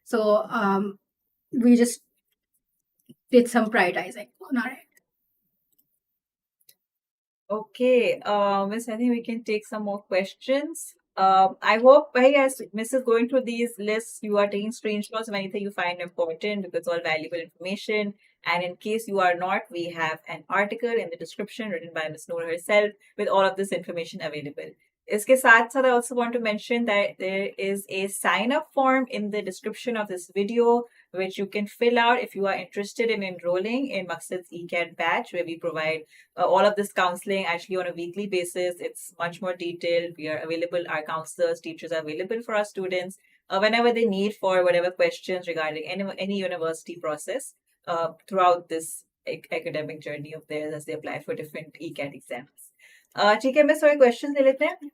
So we just did some prioritizing on our end. Okay, Miss, I think we can take some more questions. I hope, as Miss is going through these lists, you are taking screenshots of anything you find important because it's all valuable information. And in case you are not, we have an article in the description written by Miss Noor herself with all of this information available. इसके साथ साथ I also want to mention that there is a sign-up form in the description of this video which you can fill out if you are interested in enrolling in Maqsad's ECAT batch, where we provide all of this counseling actually on a weekly basis. It's much more detailed. We are available, our counselors, teachers are available for our students whenever they need for whatever questions regarding any university process throughout this academic journey of theirs as they apply for different ECAT exams. ठीक है, मैं सारे questions ले लेते हैं.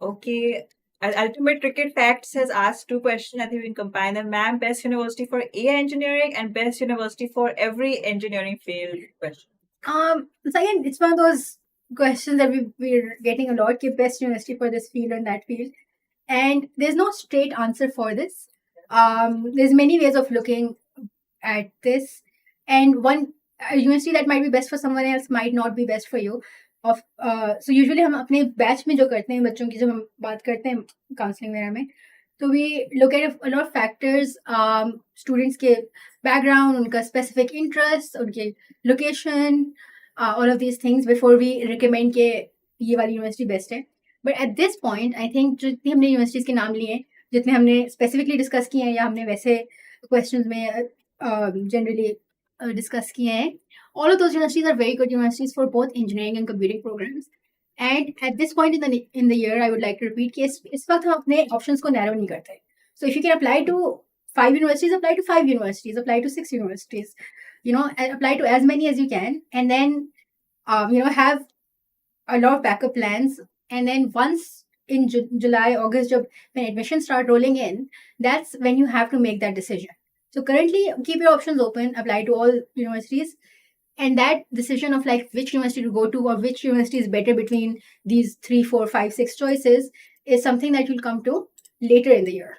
Okay. Ultimate Cricket Facts has asked 2 questions. I think we can combine them. Ma'am, best university for AI engineering and best university for every engineering field question. So again, it's one of those questions that we're getting a lot. Ki best university for this field and that field, and there's no straight answer for this. There's many ways of looking at this, and one a university that might be best for someone else might not be best for you. Of so usually हम अपने batch में जो करते हैं बच्चों की जब हम बात करते हैं काउंसलिंग वगैरह में, तो we look at a lot of factors, students के background, उनका specific interest, उनके location, all of these things before we recommend के ये वाली यूनिवर्सिटी बेस्ट है. But at this point I think जितनी हमने यूनिवर्सिटीज के नाम लिए, जितने हमने स्पेसिफिकली डिस्कस किए हैं या हमने वैसे क्वेश्चन में जनरली डिस्कस किए हैं, all of those universities are very good universities for both engineering and computing programs. And at this point in the year, I would like to repeat कि इस वक्त हम अपने options को narrow नहीं करते. So if you can apply to 5 universities, apply to 5 universities, apply to 6 universities, apply to as many as you can, and then have a lot of backup plans. And then once in July, August, when admissions start rolling in, that's when you have to make that decision. So currently, keep your options open, apply to all universities, and that decision of like which university to go to or which university is better between these 3, 4, 5, 6 choices is something that you'll come to later in the year.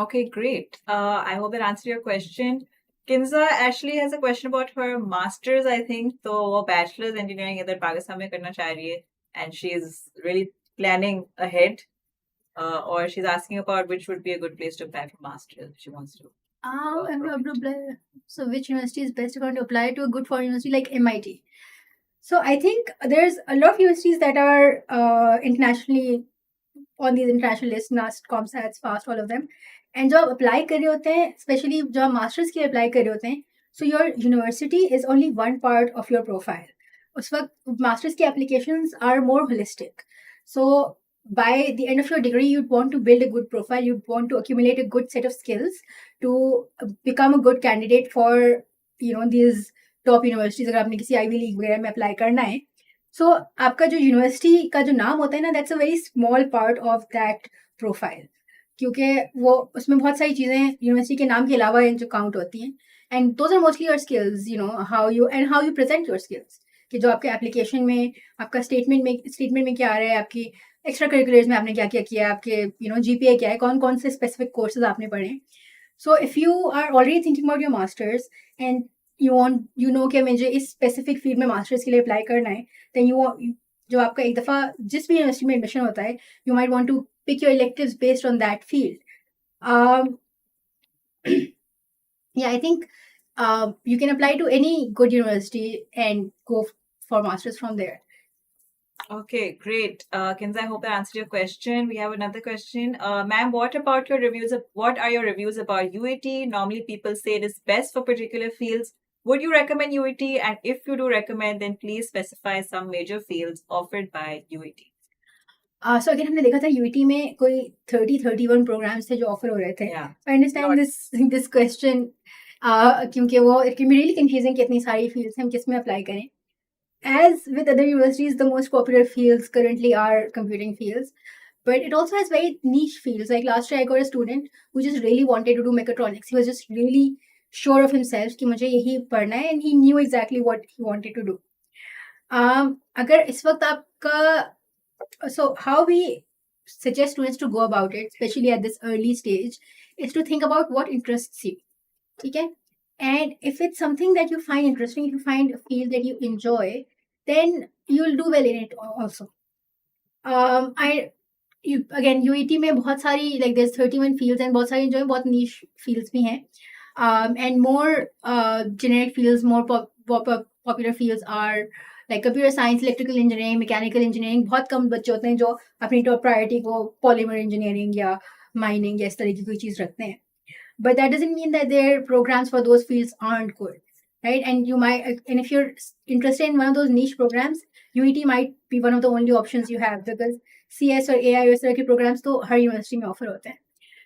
Okay, great. I hope that answered your question. Kinza actually has a question about her master's, I think. So, वो bachelor's engineering इधर पाकिस्तान में करना चाह रही है, and she is really planning ahead. Or she's asking about which would be a good place to apply for master's if she wants to. So which university is best going to apply to a good foreign university like MIT? So I think there's a lot of universities that are internationally on these international lists, NUST, COMSATS, FAST, all of them. And जब आप apply कर रहे होते हैं, especially जब आप masters के लिए apply कर रहे होते हैं, so your university is only one part of your profile. उस वक्त masters के applications are more holistic. So by the end of your degree, you'd want to build a good profile. You'd want to accumulate a good set of skills to become a good candidate for these top universities. अगर आपने किसी Ivy League वगैरह में apply करना है, so आपका जो university का जो नाम होता है ना, that's a very small part of that profile, क्योंकि वो उसमें बहुत सारी चीजें यूनिवर्सिटी के नाम के अलावा जो काउंट होती हैं, and those are mostly your skills, how you present your skills, कि जो आपके एप्लीकेशन में आपका स्टेटमेंट में क्या आ रहा है, आपकी एक्स्ट्रा करिकुलर्स में आपने क्या क्या किया, आपके जीपीए क्या है, कौन कौन से स्पेसिफिक कोर्सेज आपने पढ़े. So if you are already thinking about your masters and कि मुझे इस स्पेसिफिक फील्ड में मास्टर्स के लिए अप्लाई करना है, देन जो आपका एक दफ़ा जिस भी यूनिवर्सिटी में एडमिशन होता है, you might want to pick your electives based on that field. Yeah, I think you can apply to any good university and go for masters from there. Okay, great. Kinza, I hope that answered your question. We have another question. Ma'am, what about your reviews? What are your reviews about UAT? Normally people say it is best for particular fields. Would you recommend UAT? And if you do recommend, then please specify some major fields offered by UAT. So again, हमने देखा था UAT में कोई 31 programs थे जो offer हो रहे थे. Yeah. I understand this question क्योंकि वो it can be really confusing कि इतनी सारी fields हम किस में apply करें. As with other universities, the most popular fields currently are computing fields, but it also has very niche fields. Like last year, I got a student who just really wanted to do mechatronics. He was just really sure of himself कि मुझे यही पढ़ना है, and he knew exactly what he wanted to do. अगर इस वक्त आपका so how we suggest students to go about it, especially at this early stage, is to think about what interests you. Okay? And if it's something that you find interesting, if you find a field that you enjoy, then you'll do well in it also. Again, UAT में बहुत सारी, like there's 31 fields and बहुत सारी जो है बहुत niche fields भी हैं. And more generic fields, more popular fields are like computer science, electrical engineering, mechanical engineering. बहुत कम बच्चे होते हैं जो अपनी top priority को polymer engineering या mining या इस तरह की कोई चीज़ रखते हैं. But that doesn't mean that their programs for those fields aren't good, right? And if you're interested in one of those niche programs, UET might be one of the only options you have, because CS or AI or circuit programs to her university में offer होते हैं.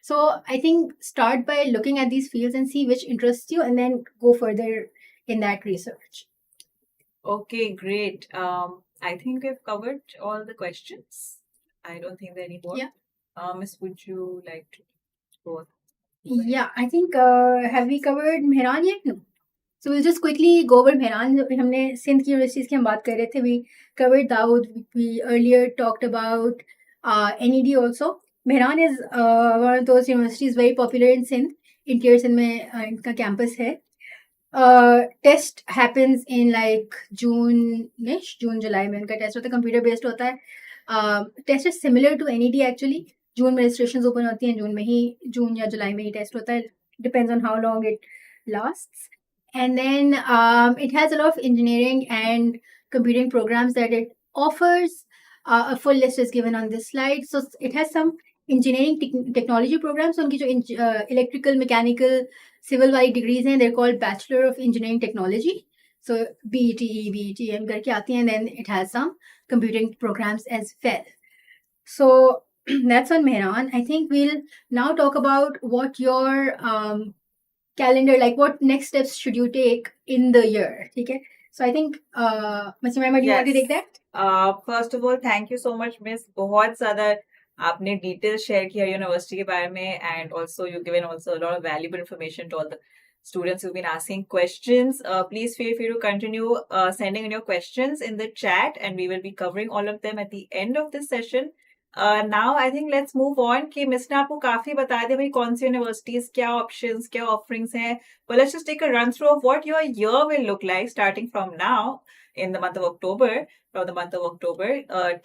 So I think start by looking at these fields and see which interests you, and then go further in that research. Okay, great. I think we've covered all the questions. I don't think there are any more. Yeah. Miss, would you like to go? Yeah, I think have we covered Mehran yet? No. So we'll just quickly go over Mehran. हमने सिंध की universities की हम बात कर रहे थे. We covered Dawood. We earlier talked about NED also. Mehran is one of those universities very popular in Sindh. Interior Sindh में इनका campus है. Test happens in like June July में इनका test होता है. Computer based होता है. Test is similar to NED actually. जून में registrations open होती हैं. जून या जुलाई में ही test होता है. Depends on how long it lasts. And then it has a lot of engineering and computing programs that it offers. A full list is given on this slide. So it has some engineering technology programs. So उनकी जो electrical, mechanical, civil वाली degrees हैं, they're called Bachelor of Engineering Technology. So BETM करके आती हैं, and then it has some computing programs as well. So that's on Mehran. I think we'll now talk about what your calendar, like what next steps should you take in the year. Okay. So I think, Masima, do you want to take that? First of all, thank you so much, Miss. बहुत ज़्यादा आपने details share किया university के बारे में, and also you've given also a lot of valuable information to all the students who've been asking questions. Please feel free to continue sending in your questions in the chat, and we will be covering all of them at the end of this session. Now I think let's move on कि miss ने आपको काफी बता दिया भाई कौन सी universities क्या options क्या ऑफरिंग्स हैं. But let's just take a run through of what your year will look like starting from now in the month of October, from the month of October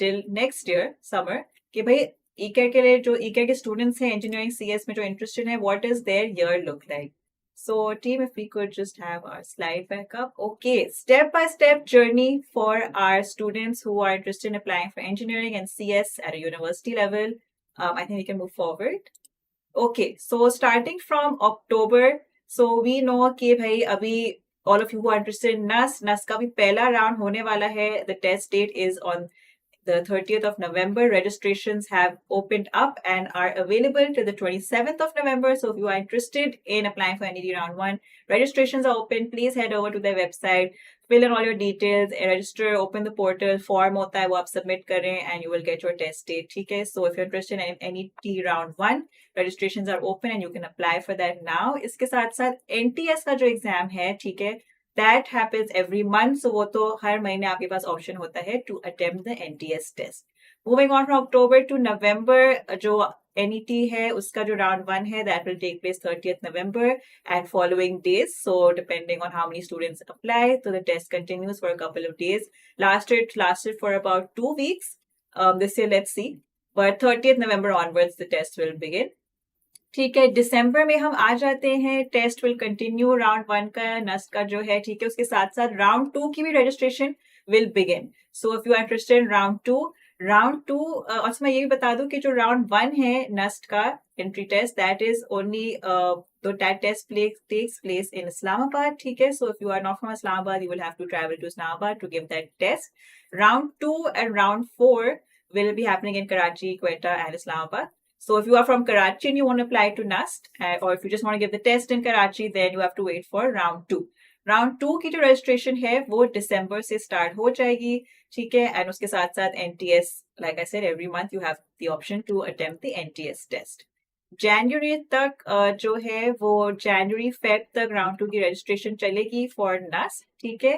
till next year summer. कि भाई ECAT के लिए जो ECAT के students हैं engineering CS में जो interested है, what does their year look like? So team, if we could just have our slide back up. Okay, step-by-step journey for our students who are interested in applying for engineering and CS at a university level. I think we can move forward. Okay, so starting from October, so we know कि भाई अभी all of you who are interested in NUST का भी पहला round होने वाला है. The test date is on the 30th of November. Registrations have opened up and are available till the 27th of November. So if you are interested in applying for NED round 1, registrations are open. Please head over to their website, fill in all your details, register, open the portal, form होता है वो आप submit करें and you will get your test date. ठीक है? So if you're interested in NED round 1, registrations are open and you can apply for that now. इसके साथ साथ NTS का जो exam है, ठीक है, that happens every month. So वो तो हर महीने आपके पास option होता है to attempt the NTS test. Moving on from October to November, जो NET है उसका जो round 1 है that will take place 30th November and following days. So depending on how many students apply, so the test continues for a couple of days. Last year it lasted for about 2 weeks. This year let's see. But 30th November onwards the test will begin. ठीक है, दिसंबर में हम आ जाते हैं. Test will continue round 1 का Nernst का जो है, ठीक है, उसके साथ साथ राउंड 2 की भी registration will begin. So if you are interested in round 2 और मैं ये भी बता दूं कि जो राउंड 1 है नस्ट का entry test, that is only that test takes place in Islamabad. ठीक है, so if you are not from Islamabad you will have to travel to Islamabad to give that test. Round 2 and round 4 will be happening in Karachi, Quetta and Islamabad. So if you are from Karachi and you want to apply to NUST, or if you just want to give the test in Karachi, then you have to wait for round 2. Round 2 की जो registration है वो दिसंबर से start हो जाएगी. ठीक है, and उसके साथ साथ NTS, like I said, every month you have the option to attempt the NTS test. January तक जो है वो January Feb तक round 2 की registration चलेगी for NUST. ठीक है,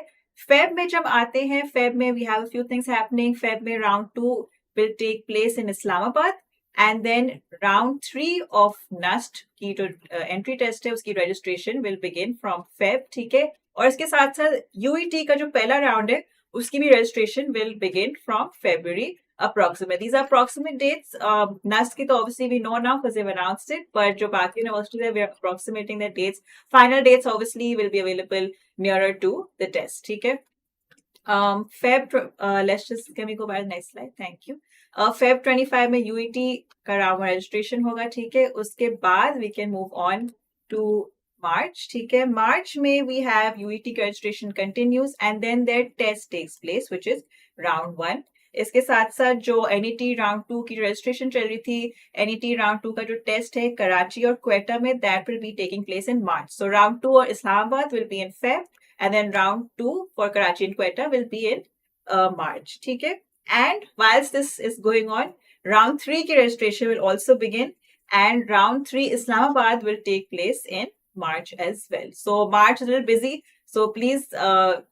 Feb में जब आते हैं, Feb में we have a few things happening. Feb में round 2 will take place in Islamabad. And then round 3 of NUST की जो entry test है उसकी registration will begin from Feb. ठीक है, और इसके साथ साथ UET का जो पहला round है उसकी भी registration will begin from February approximate. These are approximate dates. NUST की तो obviously we know now because they've announced it, but जो बाकी universities है we are approximating their dates. Final dates obviously will be available nearer to the test. ठीक है, let's just, can we go by the next slide? Thank you. Feb 25 में UET का round registration होगा. ठीक है, उसके बाद we can move on to March. ठीक है, March में we have UET का registration continues and then their test takes place which is round 1. इसके साथ साथ जो NET राउंड 2 की रजिस्ट्रेशन चल रही थी, NET राउंड 2 का जो टेस्ट है कराची और क्वेटा में, that will be taking place in March. So round 2 और Islamabad will be in Feb and then round 2 for Karachi and Quetta will be in March. ठीक है, and whilst this is going on, round 3 की registration will also begin and round 3 Islamabad will take place in March as well. So March is a little busy. So please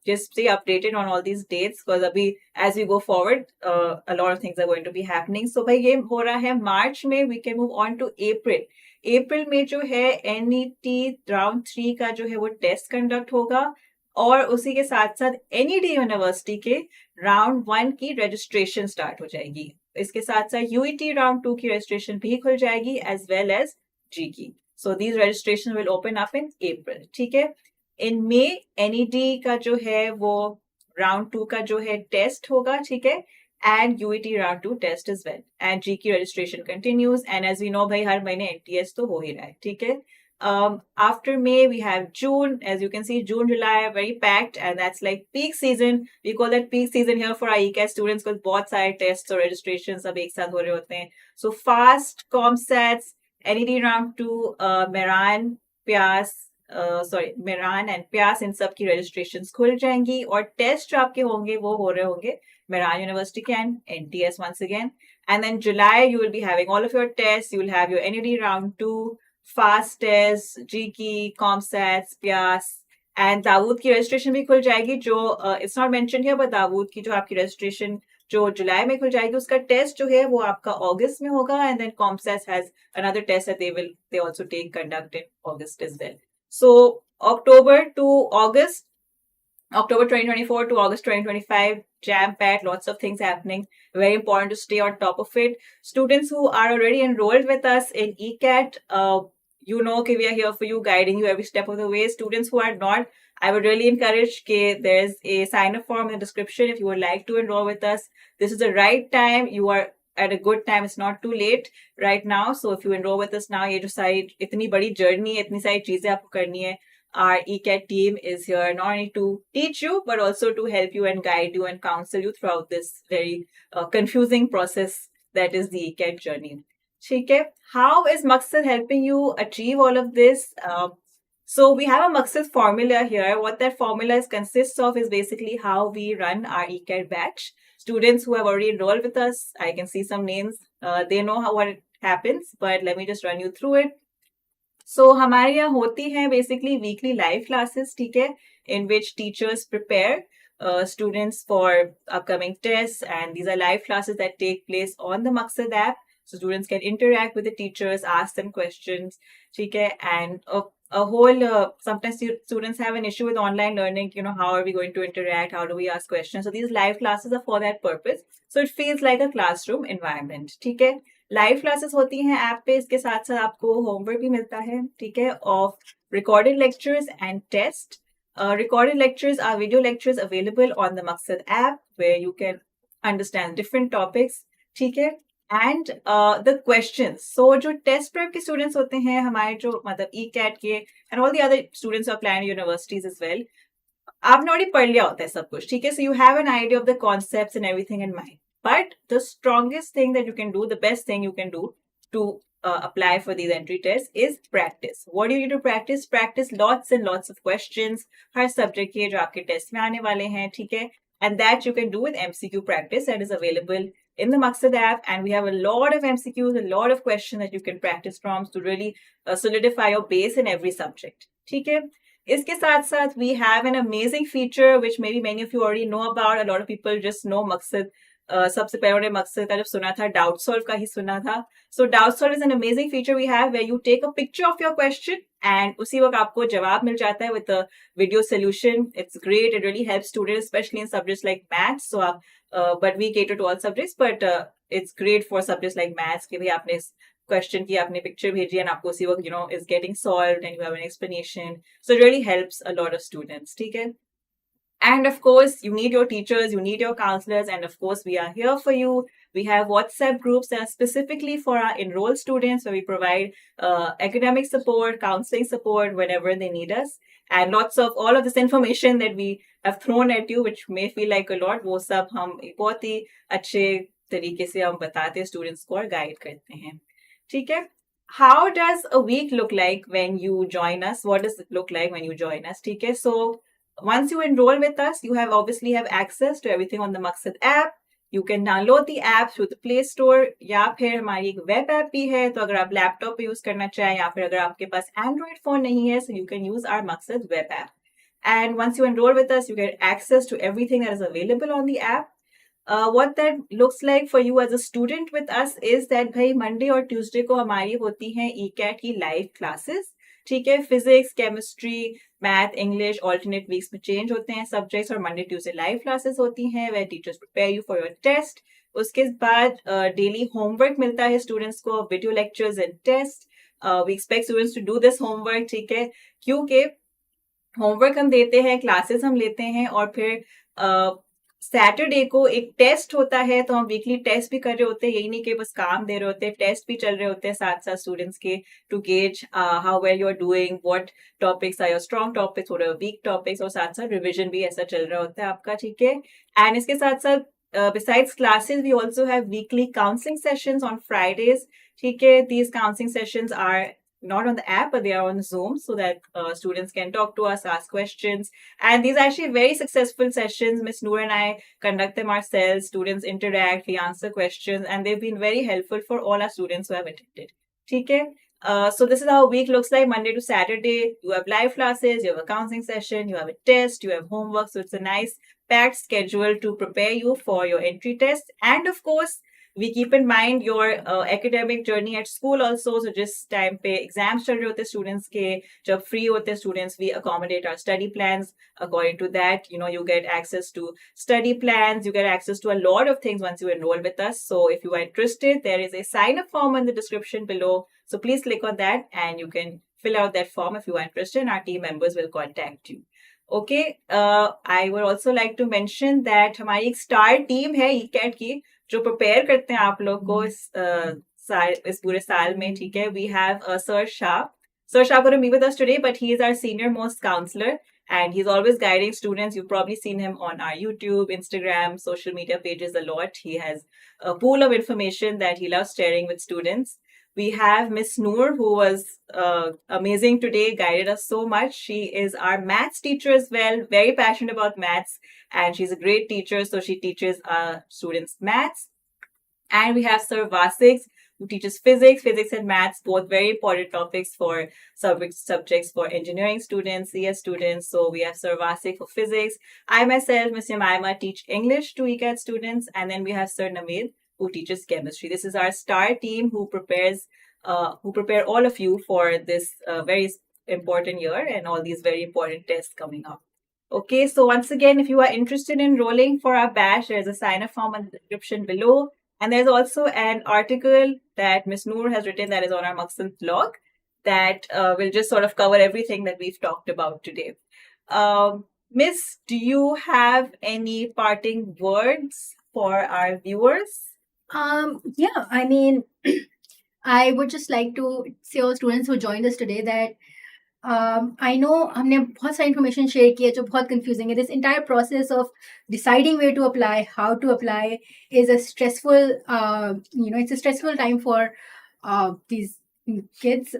just stay updated on all these dates because abhi as we go forward, a lot of things are going to be happening. So bhai ye ho raha hai March में, we can move on to April. April में जो है NET round 3 का जो है वो test conduct होगा और उसी के साथ साथ NED यूनिवर्सिटी के राउंड 1 की रजिस्ट्रेशन स्टार्ट हो जाएगी. इसके साथ साथ UET राउंड 2 की रजिस्ट्रेशन भी खुल जाएगी as well as GIKI. So these registration will open up in April. ठीक है. इन मई NED का जो है वो राउंड 2 का जो है टेस्ट होगा. ठीक है. And UET round 2 test as well. And GIKI registration continues. And as we know, भाई हर महीने NTS तो हो ही रहा है. ठीक है. After May, we have June. As you can see, June, July are very packed, and that's like peak season. We call that peak season here for our ECAT students because बहुत सारे tests और registrations सब एक साथ हो रहे होते हैं. So fast, COMSATS, NED round 2, Meran, Pyas, Mehran and प्यास, इन सब की रजिस्ट्रेशंस खुल जाएंगी और टेस्ट जो आपके होंगे वो हो रहे होंगे मेरान यूनिवर्सिटी के and NTS once again. And then July, you will be having all of your tests. You will have your NED round 2, fast test, GIKI, COMSATS, PIAS, and Dawood की रजिस्ट्रेशन भी खुल जाएगी जो it's not mention here, but Dawood की जो आपकी registration जो जुलाई में खुल जाएगी उसका टेस्ट जो है वो आपका अगस्त में होगा. And then COMSATS has another test that they also take conduct in August as well. So October to August, October 2024 to August 2025, jam-packed, lots of things happening. Very important to stay on top of it. Students who are already enrolled with us in ECAT, you know that we are here for you, guiding you every step of the way. Students who are not, I would really encourage that there's a sign-up form in the description if you would like to enroll with us. This is the right time. You are at a good time. It's not too late right now. So if you enroll with us now, ये जो सारी इतनी बड़ी journey है, इतनी सारी चीजें आपको करनी है, our ECAT team is here not only to teach you but also to help you and guide you and counsel you throughout this very confusing process that is the ECAT journey. ठीक है. How is Maqsad helping you achieve all of this? So we have a Maqsad formula here. What that formula consists of is basically how we run our ECAT batch. Students who have already enrolled with us, I can see some names, they know what it happens, but let me just run you through it. So हमारे यहाँ होती हैं basically weekly live classes, ठीक है, in which teachers prepare students for upcoming tests, and these are live classes that take place on the Maqsad app. So students can interact with the teachers, ask them questions, ठीक है, and a whole, sometimes students have an issue with online learning, you know, how are we going to interact, how do we ask questions? So these live classes are for that purpose. So it feels like a classroom environment, ठीक है. Live classes होती हैं app पे, इसके साथ साथ आपको homework भी मिलता है, ठीक है, of recorded lectures and test. Recorded lectures are video lectures available on the Maqsad app where you can understand different topics, ठीक है. And the questions. So जो test prep के students होते हैं हमारे जो मतलब ECAT के and all the other students who are applying to universities as well, आपने already पढ़ लिया होता है सब कुछ, ठीक है. So you have an idea of the concepts and everything in mind. But the strongest thing that you can do, the best thing you can do to apply for these entry tests is practice. What do you need to practice? Practice lots and lots of questions. Her subject के जो आपके test में आने वाले हैं, ठीक है. And that you can do with MCQ practice that is available in the Maqsad app. And we have a lot of MCQs, a lot of questions that you can practice from to really solidify your base in every subject. ठीक है. इसके साथ साथ we have an amazing feature which maybe many of you already know about. A lot of people just know Maqsad. सबसे पहले उन्होंने मकसद का जब सुना था डाउट सॉल्व का ही सुना था. So doubt solve is an amazing feature we have where you take a picture of your question and उसी वक्त आपको जवाब मिल जाता है with a video solution. It's great. It really help students specially in subjects like maths. So आप but we cater to all subjects, but it's great for subjects like maths कि भाई आपने क्वेश्चन की आपने पिक्चर भेजी and आपको उसी वक्त you know is getting solved and you have an explanation. So it really helps a lot of students, ठीक है. And of course, you need your teachers, you need your counselors, and of course, we are here for you. We have WhatsApp groups that are specifically for our enrolled students where we provide academic support, counseling support whenever they need us. And lots of all of this information that we have thrown at you, which may feel like a lot, वो सब हम एक बहुत ही अच्छे तरीके से हम बताते हैं students को और guide करते हैं, ठीक है. How does a week look like when you join us? What does it look like when you join us? ठीक है. So once you enroll with us, you obviously have access to everything on the Maqsad app. You can download the app through the Play Store या फिर हमारी एक web app भी है. तो अगर आप लैपटॉप पे यूज करना चाहें या फिर अगर आपके पास एंड्रॉइड फोन नहीं है, so you can use our Maqsad web app. And once you enroll with us, you get access to everything that is available on the app. What that looks like for you as a student with us is that भाई Monday और Tuesday को हमारी होती हैं ECAT की live classes. ठीक है, physics, chemistry, math, English alternate weeks में चेंज होते हैं सब्जेक्ट्स, और मंडे ट्यूसडे लाइव क्लासेस होती हैं where teachers prepare you for your test. उसके बाद डेली होमवर्क मिलता है स्टूडेंट्स को, video lectures and test. We expect students to do this homework. ठीक है, क्योंकि होमवर्क हम देते हैं, क्लासेस हम लेते हैं, और फिर सैटरडे को एक टेस्ट होता है, तो हम वीकली टेस्ट भी कर रहे होते हैं. यही नहीं कि बस काम दे रहे होते हैं, टेस्ट भी चल रहे होते हैं साथ साथ स्टूडेंट्स के, to gauge how well you are doing, what topics are your strong topics, what are weak topics, और साथ साथ रिविजन भी ऐसा चल रहा होता है आपका. ठीक है, एंड इसके साथ साथ besides classes, we also have weekly counseling sessions on Fridays. ठीक है, these counseling sessions are not on the app, but they are on Zoom, so that students can talk to us, ask questions. And these are actually very successful sessions. Miss Noor and I conduct them ourselves. Students interact, we answer questions, and they've been very helpful for all our students who have attended. Okay? So this is how a week looks like. Monday to Saturday, you have live classes, you have a counseling session, you have a test, you have homework. So it's a nice packed schedule to prepare you for your entry test. And of course, we keep in mind your academic journey at school also. So just time pe exams chal rahe hote students ke, jab free hote students, we accommodate our study plans according to that. You know, you get access to study plans, you get access to a lot of things once you enroll with us. So if you are interested, there is a sign up form in the description below. So please click on that and you can fill out that form if you are interested, and our team members will contact you. Okay, I would also like to mention that हमारी एक star team है ECAT की, जो prepare करते हैं आप लोग को इस पूरे साल में. ठीक है, we have Sir Shah. Sir Shah couldn't be with us today, but he is our senior most counselor, and he's always guiding students. You've probably seen him on our YouTube, Instagram, social media pages a lot. He has a pool of information that he loves sharing with students. We have Miss Noor, who was amazing today, guided us so much. She is our maths teacher as well, very passionate about maths, and she's a great teacher, so she teaches students maths. And we have Sir Vasix, who teaches physics and maths, both very important topics for subjects for engineering students, CS students. So we have Sir Vasix for physics. I myself, Miss Yamaima, teach English to ECAT students, and then we have Sir Namid, who teaches chemistry. This is our star team who prepare all of you for this very important year and all these very important tests coming up. Okay, so once again, if you are interested in enrolling for our batch, there's a sign-up form in the description below. And there's also an article that Miss Noor has written that is on our Maqsad blog that will just sort of cover everything that we've talked about today. Miss, do you have any parting words for our viewers? Yeah, I mean, I would just like to say all students who joined us today that I know हमने बहुत सारी information share की है जो बहुत confusing है. This entire process of deciding where to apply, how to apply is a stressful, it's a stressful time for these kids.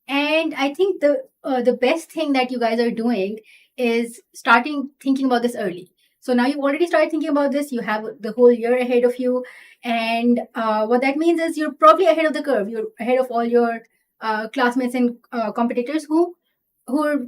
And I think the best thing that you guys are doing is starting thinking about this early. So now you've already started thinking about this. You have the whole year ahead of you. And what that means is you're probably ahead of the curve. You're ahead of all your classmates and competitors who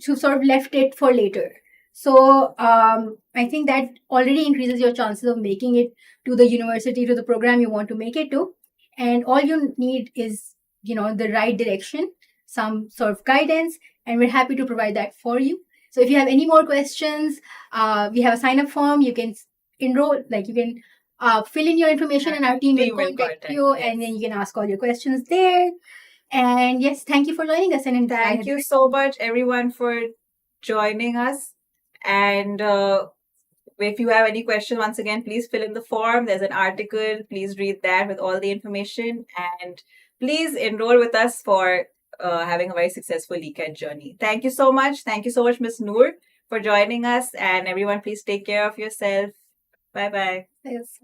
sort of left it for later. So I think that already increases your chances of making it to the university, to the program you want to make it to. And all you need is, the right direction, some sort of guidance, and we're happy to provide that for you. So if you have any more questions, we have a sign-up form. You can enroll, you can fill in your information, and our team will contact you, yes. And then you can ask all your questions there. And yes, thank you for joining us. And thank you so much, everyone, for joining us. And if you have any questions, once again, please fill in the form. There's an article. Please read that with all the information. And please enroll with us for having a very successful ECAT journey. Thank you so much. Thank you so much, Miss Noor, for joining us. And everyone, please take care of yourself. Bye-bye. Yes.